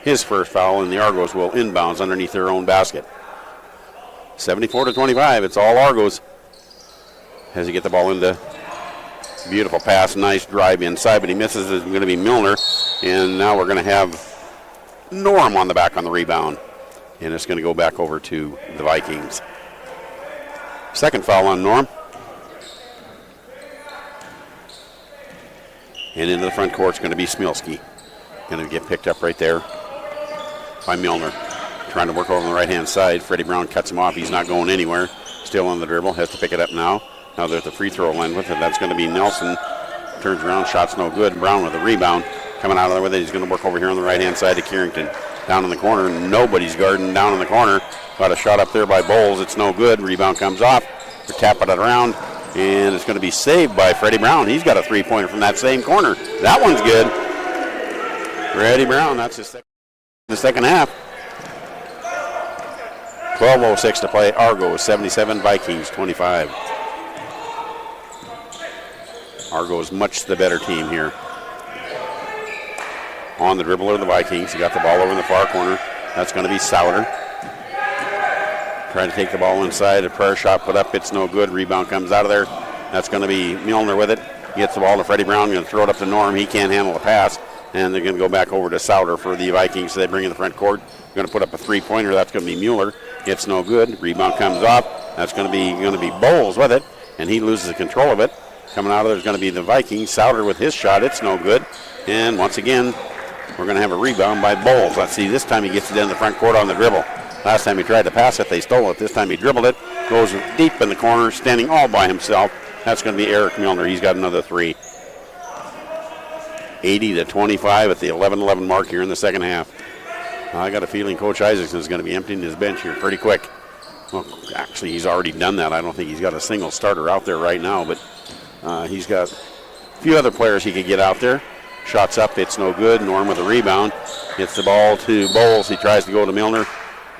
Speaker 9: his first foul, and the Argos will inbounds underneath their own basket. 74-25. It's all Argos. As he get the ball into beautiful pass, nice drive inside, but he misses. It's going to be Milner, and now we're going to have Norm on the back on the rebound, and it's going to go back over to the Vikings. Second foul on Norm. And into the front court is going to be Smilski. Going to get picked up right there by Milner. Trying to work over on the right-hand side. Freddie Brown cuts him off. He's not going anywhere. Still on the dribble. Has to pick it up now. Now they're at the free throw line with it. That's going to be Nelson. Turns around. Shot's no good. Brown with a rebound. Coming out of there with it. He's going to work over here on the right-hand side to Carrington. Down in the corner. Nobody's guarding down in the corner. Got a shot up there by Bowles. It's no good. Rebound comes off. They're tapping it around. And it's going to be saved by Freddie Brown. He's got a three-pointer from that same corner. That one's good. Freddie Brown. That's his the second half. 12:06 to play. Argos 77, Vikings 25. Argos much the better team here. On the dribble of the Vikings. He got the ball over in the far corner. That's going to be Sauter. Trying to take the ball inside. A prayer shot put up. It's no good. Rebound comes out of there. That's going to be Milner with it. Gets the ball to Freddie Brown. Going to throw it up to Norm. He can't handle the pass. And they're going to go back over to Sauter for the Vikings. So they bring in the front court. Going to put up a three-pointer. That's going to be Mueller. It's no good. Rebound comes off. That's going to be Bowles with it, and he loses control of it. Coming out of there is going to be the Vikings. Sauter with his shot. It's no good. And once again, we're going to have a rebound by Bowles. Let's see. This time he gets it in the front court on the dribble. Last time he tried to pass it, they stole it. This time he dribbled it. Goes deep in the corner, standing all by himself. That's going to be Eric Milner. He's got another three. 80-25 at the 11-11 mark here in the second half. I got a feeling Coach Isaacson is going to be emptying his bench here pretty quick. Well, actually, he's already done that. I don't think he's got a single starter out there right now, but he's got a few other players he could get out there. Shots up, it's no good. Norm with a rebound. Gets the ball to Bowles. He tries to go to Milner.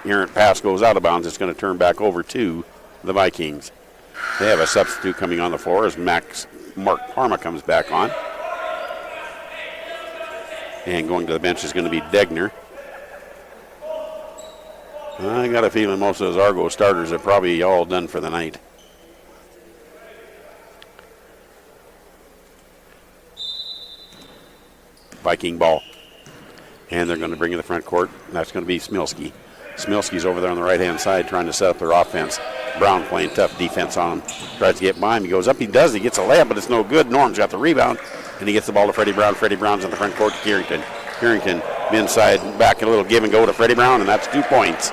Speaker 9: Errant pass goes out of bounds. It's going to turn back over to the Vikings. They have a substitute coming on the floor as Mark Parma comes back on. And going to the bench is going to be Degner. I got a feeling most of those Argos starters are probably all done for the night. Viking ball. And they're going to bring in the front court. That's going to be Smilski. Smilski's over there on the right-hand side trying to set up their offense. Brown playing tough defense on him. Tries to get by him. He goes up. He does. He gets a layup, but it's no good. Norm's got the rebound, and he gets the ball to Freddie Brown. Freddie Brown's in the front court to Carrington. Carrington inside, back a little give and go to Freddie Brown, and that's 2 points.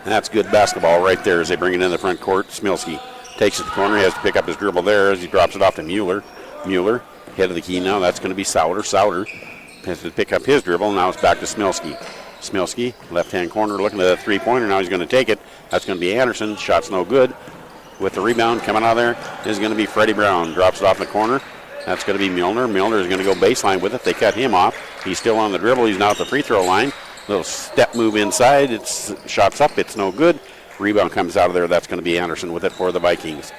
Speaker 9: And that's good basketball right there as they bring it in the front court. Smilski takes it to the corner. He has to pick up his dribble there as he drops it off to Mueller. Mueller, head of the key now. That's going to be Sauter. Sauter has to pick up his dribble. Now it's back to Smilski. Smilski, left-hand corner, looking at that three-pointer. Now he's going to take it. That's going to be Anderson. Shot's no good. With the rebound coming out of there is going to be Freddie Brown. Drops it off in the corner. That's going to be Milner. Milner is going to go baseline with it. They cut him off. He's still on the dribble. He's now at the free throw line. Little step move inside. It's shots up. It's no good. Rebound comes out of there. That's going to be Anderson with it for the Vikings.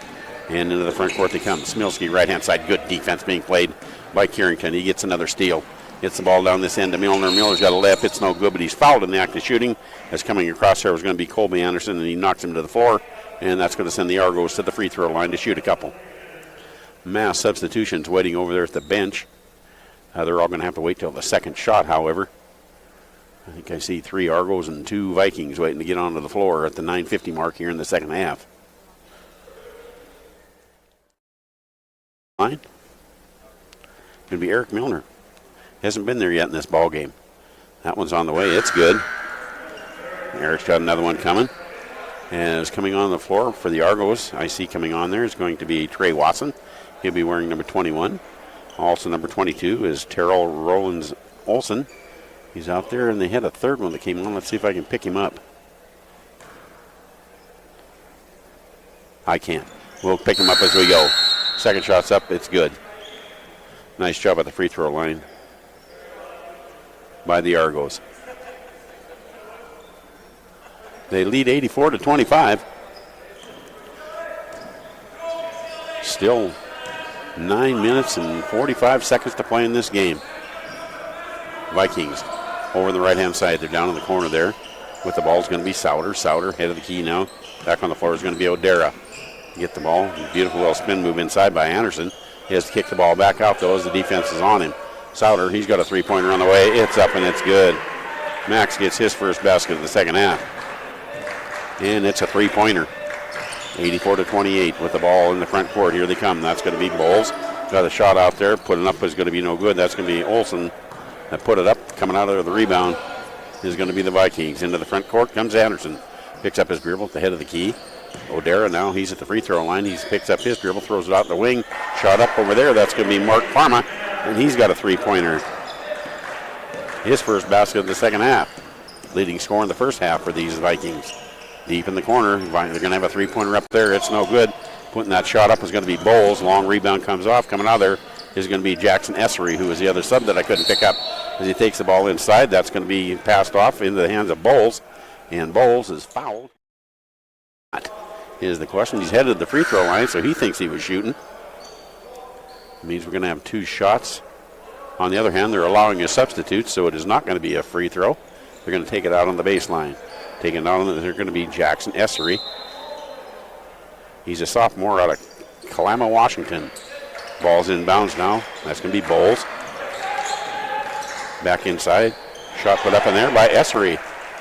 Speaker 9: And into the front court they come. Smilski, right-hand side. Good defense being played by Carrington. He gets another steal. Gets the ball down this end to Milner. Miller's got a layup. It's no good, but he's fouled in the act of shooting. As coming across here was going to be Colby Anderson, and he knocks him to the floor. And that's going to send the Argos to the free throw line to shoot a couple. Mass substitutions waiting over there at the bench. They're all going to have to wait till the second shot, however. I think I see 3 Argos and 2 Vikings waiting to get onto the floor at the 9:50 mark here in the second half. Line. Going to be Eric Milner. Hasn't been there yet in this ball game. That one's on the way. It's good. Eric's got another one coming. And is coming on the floor for the Argos. I see coming on there is going to be Trey Watson. He'll be wearing number 21. Also number 22 is Terrell Rollins Olsen. He's out there, and they had a third one that came on. Let's see if I can pick him up. I can't. We'll pick him up as we go. Second shot's up. It's good. Nice job at the free throw line by the Argos. They lead 84-25. Still 9 minutes and 45 seconds to play in this game. Vikings over on the right-hand side. They're down in the corner there. With the ball is going to be Sauter. Sauter, head of the key now. Back on the floor is going to be O'Dara. Get the ball. Beautiful little spin move inside by Anderson. He has to kick the ball back out, though, as the defense is on him. Sauter, he's got a three-pointer on the way. It's up and it's good. Max gets his first basket of the second half. And it's a three-pointer. 84-28 with the ball in the front court. Here they come. That's going to be Bowles. Got a shot out there. Putting up is going to be no good. That's going to be Olsen that put it up. Coming out of there, the rebound is going to be the Vikings. Into the front court comes Anderson. Picks up his dribble at the head of the key. O'Dara now, he's at the free throw line. He picks up his dribble, throws it out the wing. Shot up over there. That's going to be Mark Parma, and he's got a three-pointer. His first basket of the second half. Leading scorer in the first half for these Vikings. Deep in the corner. They're going to have a three-pointer up there. It's no good. Putting that shot up is going to be Bowles. Long rebound comes off. Coming out of there is going to be Jackson Essery, who is the other sub that I couldn't pick up. As he takes the ball inside, that's going to be passed off into the hands of Bowles. And Bowles is fouled. Is the question. He's headed to the free throw line, so he thinks he was shooting. It means we're going to have 2 shots. On the other hand, they're allowing a substitute, so it is not going to be a free throw. They're going to take it out on the baseline. Taking it out, they're going to be Jackson Essery. He's a sophomore out of Kalama, Washington. Ball's inbounds now. That's going to be Bowles. Back inside. Shot put up in there by Essery.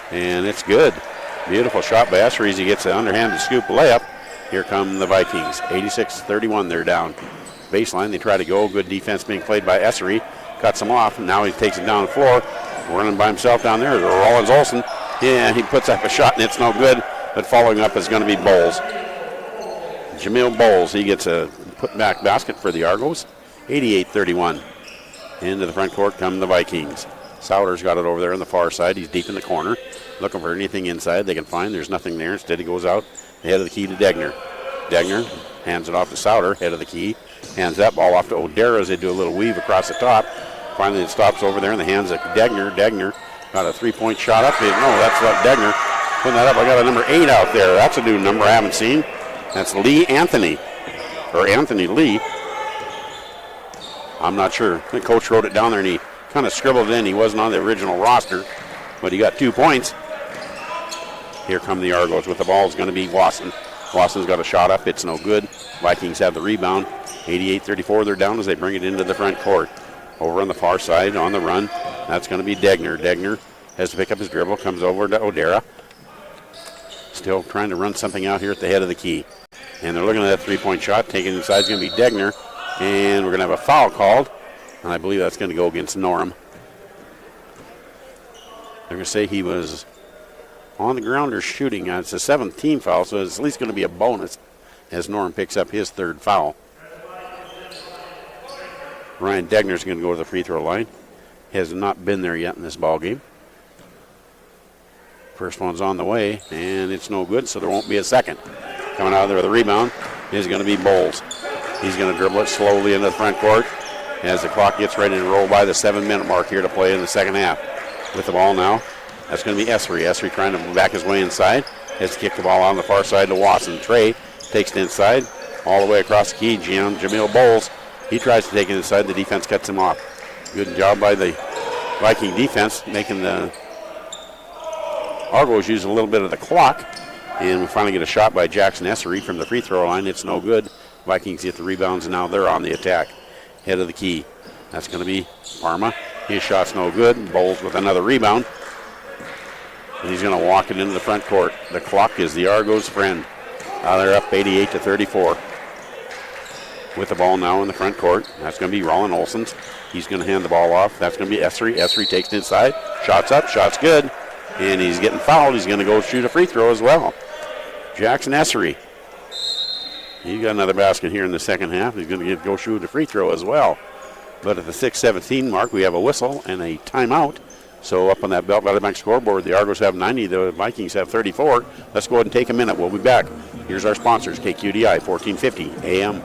Speaker 9: And it's good. Beautiful shot by Essery as he gets an underhanded scoop layup. Here come the Vikings. 86-31, they're down. Baseline, they try to go. Good defense being played by Essery. Cuts him off, and now he takes it down the floor. Running by himself down there. Rollins Olsen. Yeah, he puts up a shot, and it's no good. But following up is going to be Bowles. Jamil Bowles, he gets a put-back basket for the Argos. 88-31. Into the front court come the Vikings. Sauter's got it over there on the far side. He's deep in the corner. Looking for anything inside they can find. There's nothing there. Instead, he goes out. The head of the key to Degner. Degner hands it off to Sauter, head of the key. Hands that ball off to O'Dara as they do a little weave across the top. Finally, it stops over there in the hands of Degner. Degner got a three-point shot up. No, that's not Degner. Putting that up, I got a number 8 out there. That's a new number I haven't seen. That's Lee Anthony, or Anthony Lee. I'm not sure. The coach wrote it down there and he kind of scribbled it in. He wasn't on the original roster, but he got 2 points. Here come the Argos with the ball. It's going to be Wasson. Wasson's got a shot up. It's no good. Vikings have the rebound. 88-34, they're down as they bring it into the front court. Over on the far side on the run, that's going to be Degner. Degner has to pick up his dribble, comes over to O'Dara. Still trying to run something out here at the head of the key. And they're looking at that three-point shot. Taking inside is going to be Degner. And we're going to have a foul called. And I believe that's going to go against Norm. They're going to say he was on the ground or shooting. It's a 7th team foul, so it's at least going to be a bonus as Norm picks up his 3rd foul. Ryan Degner's going to go to the free throw line. Has not been there yet in this ball game. First one's on the way, and it's no good, so there won't be a second. Coming out there with a rebound is going to be Bowles. He's going to dribble it slowly into the front court as the clock gets ready to roll by the 7-minute mark here to play in the second half. With the ball now, that's going to be Essery. Essery trying to back his way inside. Has to kick the ball on the far side to Watson. Trey takes it inside, all the way across the key. Jamil Bowles, he tries to take it inside. The defense cuts him off. Good job by the Viking defense, making the Argos use a little bit of the clock. And we finally get a shot by Jackson Essery from the free throw line. It's no good. Vikings get the rebounds, and now they're on the attack. Head of the key. That's going to be Parma. His shot's no good. Bowles with another rebound. And he's going to walk it into the front court. The clock is the Argos' friend. They're up 88-34. With the ball now in the front court. That's going to be Roland Olson's. He's going to hand the ball off. That's going to be Essery. Essery takes it inside. Shot's up. Shot's good. And he's getting fouled. He's going to go shoot a free throw as well. Jackson Essery. He got another basket here in the second half. He's going to go shoot a free throw as well. But at the 6:17 mark, we have a whistle and a timeout. So up on that Belt Valley Bank scoreboard, the Argos have 90, the Vikings have 34. Let's go ahead and take a minute. We'll be back. Here's our sponsors, KQDI 1450 AM.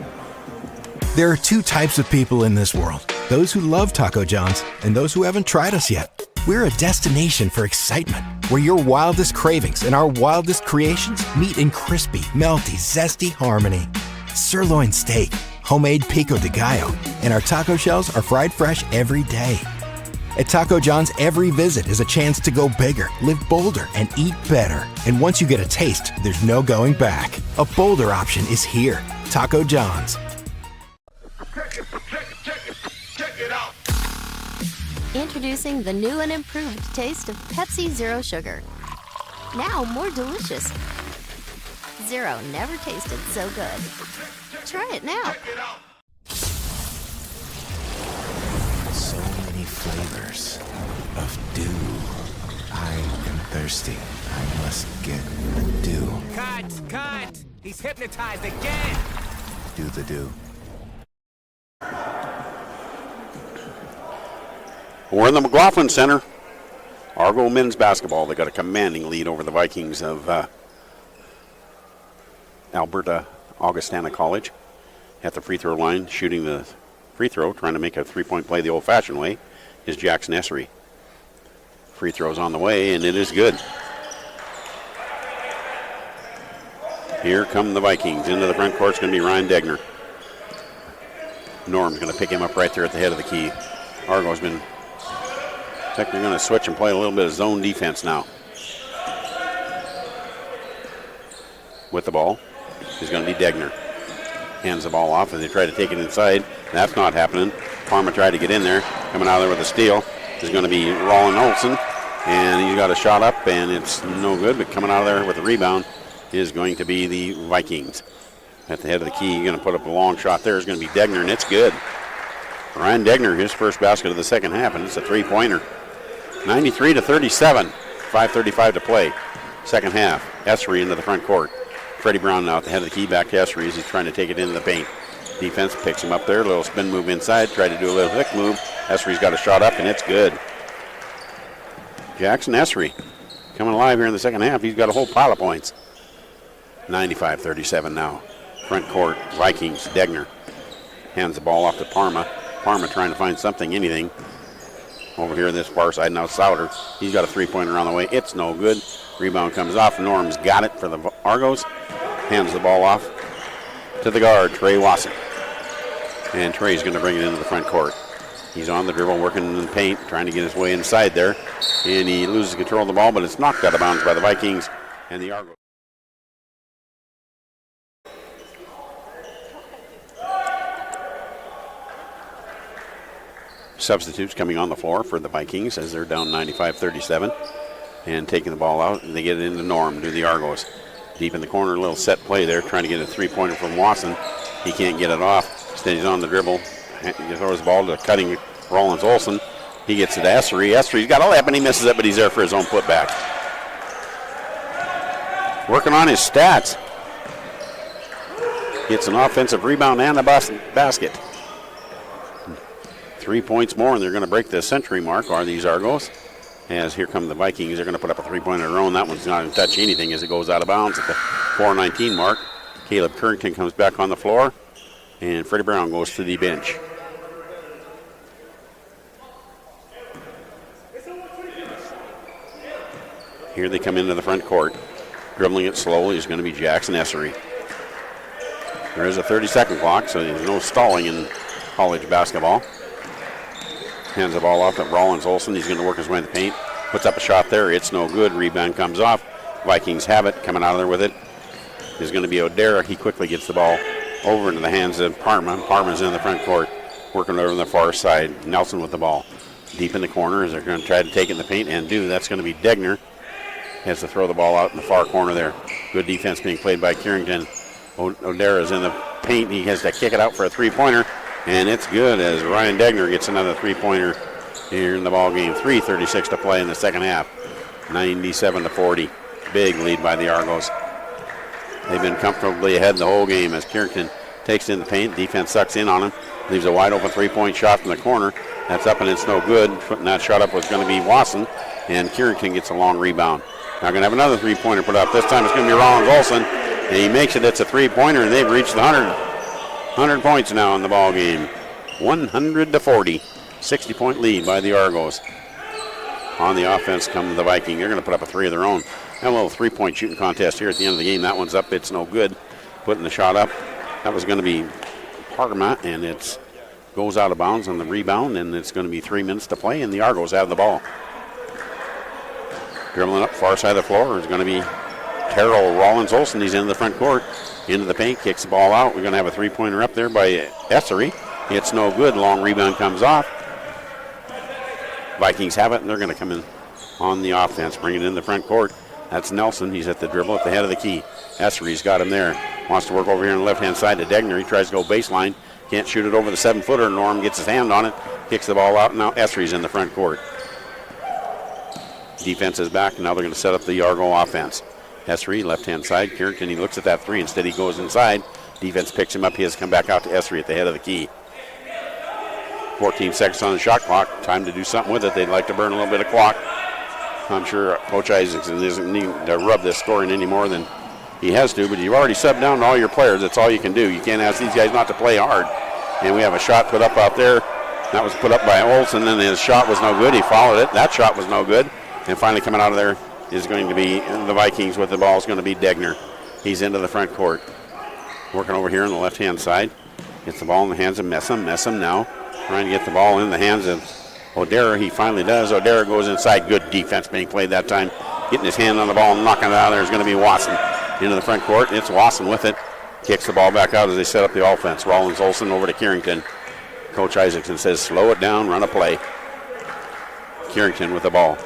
Speaker 3: There are 2 types of people in this world. Those who love Taco John's and those who haven't tried us yet. We're a destination for excitement, where your wildest cravings and our wildest creations meet in crispy, melty, zesty harmony. Sirloin steak, homemade pico de gallo, and our taco shells are fried fresh every day. At Taco John's, every visit is a chance to go bigger, live bolder, and eat better. And once you get a taste, there's no going back. A bolder option is here. Taco John's.
Speaker 15: Introducing the new and improved taste of Pepsi Zero Sugar. Now more delicious. Zero never tasted so good. Try it now.
Speaker 8: So many flavors of dew. I am thirsty. I must get the dew.
Speaker 16: Cut! He's hypnotized again!
Speaker 8: Do the dew.
Speaker 9: We're in the McLaughlin Center. Argo men's basketball. They got a commanding lead over the Vikings of Alberta Augustana College. At the free throw line, shooting the free throw, trying to make a three-point play the old-fashioned way, is Jackson Essery. Free throw's on the way, and it is good. Here come the Vikings. Into the front court, it's going to be Ryan Degner. Norm's going to pick him up right there at the head of the key. Argo's been... I think they're going to switch and play a little bit of zone defense now. With the ball is going to be Degner. Hands the ball off as they try to take it inside. That's not happening. Parma tried to get in there. Coming out of there with a steal is going to be Roland Olson. And he's got a shot up, and it's no good. But coming out of there with a rebound is going to be the Vikings. At the head of the key, you're going to put up a long shot there. Is going to be Degner, and it's good. Ryan Degner, his first basket of the second half, and it's a three-pointer. 93-37. 5:35 to play. Second half. Essery into the front court. Freddie Brown now at the head of the key, back to Essery as he's trying to take it into the paint. Defense picks him up there. A little spin move inside. Tried to do a little hook move. Essery's got a shot up, and it's good. Jackson Essery coming alive here in the second half. He's got a whole pile of points. 95-37 now. Front court. Vikings. Degner hands the ball off to Parma. Parma trying to find something, anything. Over here on this far side now, Souter. He's got a three-pointer on the way. It's no good. Rebound comes off. Norm's got it for the Argos. Hands the ball off to the guard, Trey Wasson. And Trey's going to bring it into the front court. He's on the dribble, working in the paint, trying to get his way inside there. And he loses control of the ball, but it's knocked out of bounds by the Vikings and the Argos. Substitutes coming on the floor for the Vikings as they're down 95-37. And taking the ball out, and they get it into Norm to the Argos. Deep in the corner, a little set play there, trying to get a three-pointer from Watson. He can't get it off. Instead, he's on the dribble. He throws the ball to cutting Rollins Olson. He gets it to Essery. Essery's got a lap, and he misses it, but he's there for his own putback. Working on his stats. Gets an offensive rebound and a basket. 3 points more, and they're going to break the century mark, are these Argos. As here come the Vikings, they're going to put up a three-pointer of their own. That one's not going to touch anything as it goes out of bounds at the 4:19 mark. Caleb Currington comes back on the floor, and Freddie Brown goes to the bench. Here they come into the front court. Dribbling it slowly is going to be Jackson Essery. There is a 30-second clock, so there's no stalling in college basketball. Hands the ball off to Rollins Olson. He's going to work his way in the paint. Puts up a shot there. It's no good. Rebound comes off. Vikings have it. Coming out of there with it is going to be O'Dara. He quickly gets the ball over into the hands of Parma. Parma's in the front court, working over on the far side. Nelson with the ball. Deep in the corner as they're going to try to take it in the paint and do. That's going to be Degner. Has to throw the ball out in the far corner there. Good defense being played by Carrington. O'Dara's in the paint. He has to kick it out for a three-pointer. And it's good as Ryan Degner gets another three-pointer here in the ball game. 3:36 to play in the second half. 97-40. Big lead by the Argos. They've been comfortably ahead the whole game as Carrington takes in the paint. Defense sucks in on him. Leaves a wide open three-point shot from the corner. That's up and it's no good. Putting that shot up was going to be Watson. And Carrington gets a long rebound. Now going to have another three-pointer put up. This time it's going to be Rollins Olson. And he makes it. It's a three-pointer, and they've reached the 100 points now in the ball game. 100-40. 60-point lead by the Argos. On the offense come the Vikings. They're going to put up a three of their own. And a little three-point shooting contest here at the end of the game. That one's up. It's no good. Putting the shot up. That was going to be Parma, and it goes out of bounds on the rebound, and it's going to be 3 minutes to play, and the Argos have the ball. Dribbling up far side of the floor is going to be Terrell Rollins Olson. He's into the front court. Into the paint, kicks the ball out. We're going to have a three-pointer up there by Essery. It's no good. Long rebound comes off. Vikings have it, and they're going to come in on the offense, bring it in the front court. That's Nelson. He's at the dribble at the head of the key. Essery's got him there. Wants to work over here on the left-hand side to Degner. He tries to go baseline. Can't shoot it over the 7-footer. Norm gets his hand on it. Kicks the ball out, and now Essery's in the front court. Defense is back, and now they're going to set up the Argo offense. Essery, left-hand side. Carrington, he looks at that three. Instead, he goes inside. Defense picks him up. He has to come back out to Essery at the head of the key. 14 seconds on the shot clock. Time to do something with it. They'd like to burn a little bit of clock. I'm sure Coach Isaacson doesn't need to rub this scoring any more than he has to, but you've already subbed down to all your players. That's all you can do. You can't ask these guys not to play hard. And we have a shot put up out there. That was put up by Olson, and his shot was no good. He followed it. That shot was no good. And finally coming out of there is going to be the Vikings with the ball. Is going to be Degner. He's into the front court. Working over here on the left-hand side. Gets the ball in the hands of Messam. Messam now trying to get the ball in the hands of O'Dara. He finally does. O'Dara goes inside. Good defense being played that time. Getting his hand on the ball and knocking it out of there is going to be Watson into the front court. It's Watson with it. Kicks the ball back out as they set up the offense. Rollins Olson over to Carrington. Coach Isaacson says slow it down, run a play. Carrington with the ball.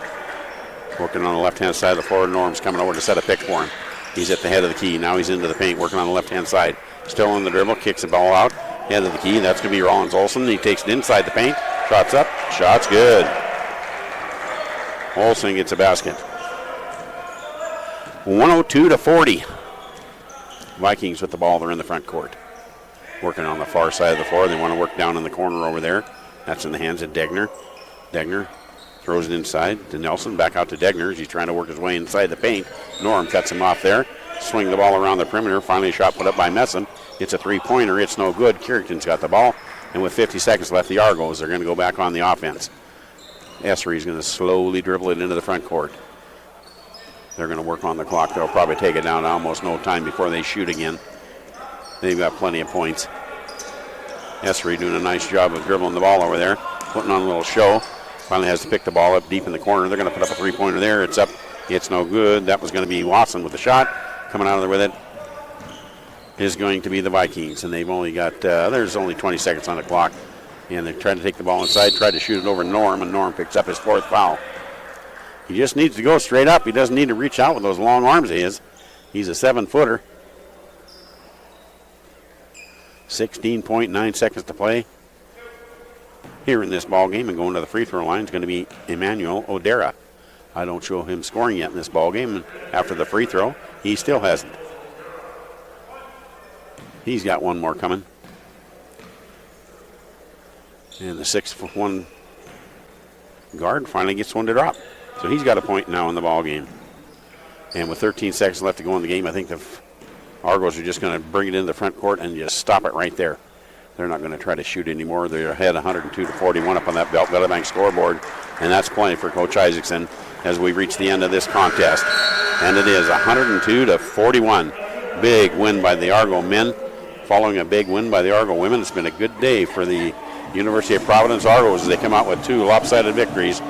Speaker 9: Working on the left-hand side of the floor. Norm's coming over to set a pick for him. He's at the head of the key. Now he's into the paint, working on the left-hand side. Still on the dribble, kicks the ball out. Head of the key. That's going to be Rollins Olson. He takes it inside the paint. Shots up. Shot's good. Olson gets a basket. 102-40. Vikings with the ball. They're in the front court. Working on the far side of the floor. They want to work down in the corner over there. That's in the hands of Degner. Degner throws it inside to Nelson. Back out to Degner as he's trying to work his way inside the paint. Norm cuts him off there. Swing the ball around the perimeter. Finally a shot put up by Messam. It's a three-pointer. It's no good. Carrington's got the ball. And with 50 seconds left, the Argos are going to go back on the offense. Essery's going to slowly dribble it into the front court. They're going to work on the clock. They'll probably take it down to almost no time before they shoot again. They've got plenty of points. Essery doing a nice job of dribbling the ball over there, putting on a little show. Finally has to pick the ball up deep in the corner. They're going to put up a three-pointer there. It's up. It's no good. That was going to be Watson with the shot. Coming out of there with it is going to be the Vikings. And they've only got, there's only 20 seconds on the clock. And they tried to take the ball inside, tried to shoot it over Norm, and Norm picks up his 4th foul. He just needs to go straight up. He doesn't need to reach out with those long arms of his. He's a 7-footer. 16.9 seconds to play here in this ball game, and going to the free throw line is going to be Emmanuel Odera. I don't show him scoring yet in this ball game, and after the free throw, he still hasn't. He's got one more coming. And the 6'1" guard finally gets one to drop. So he's got a point now in the ball game. And with 13 seconds left to go in the game, I think the Argos are just going to bring it into the front court and just stop it right there. They're not going to try to shoot anymore. They're ahead 102-41 up on that Beltbank scoreboard. And that's plenty for Coach Isaacson as we reach the end of this contest. And it is 102-41. Big win by the Argo men. Following a big win by the Argo women, it's been a good day for the University of Providence Argos as they come out with 2 lopsided victories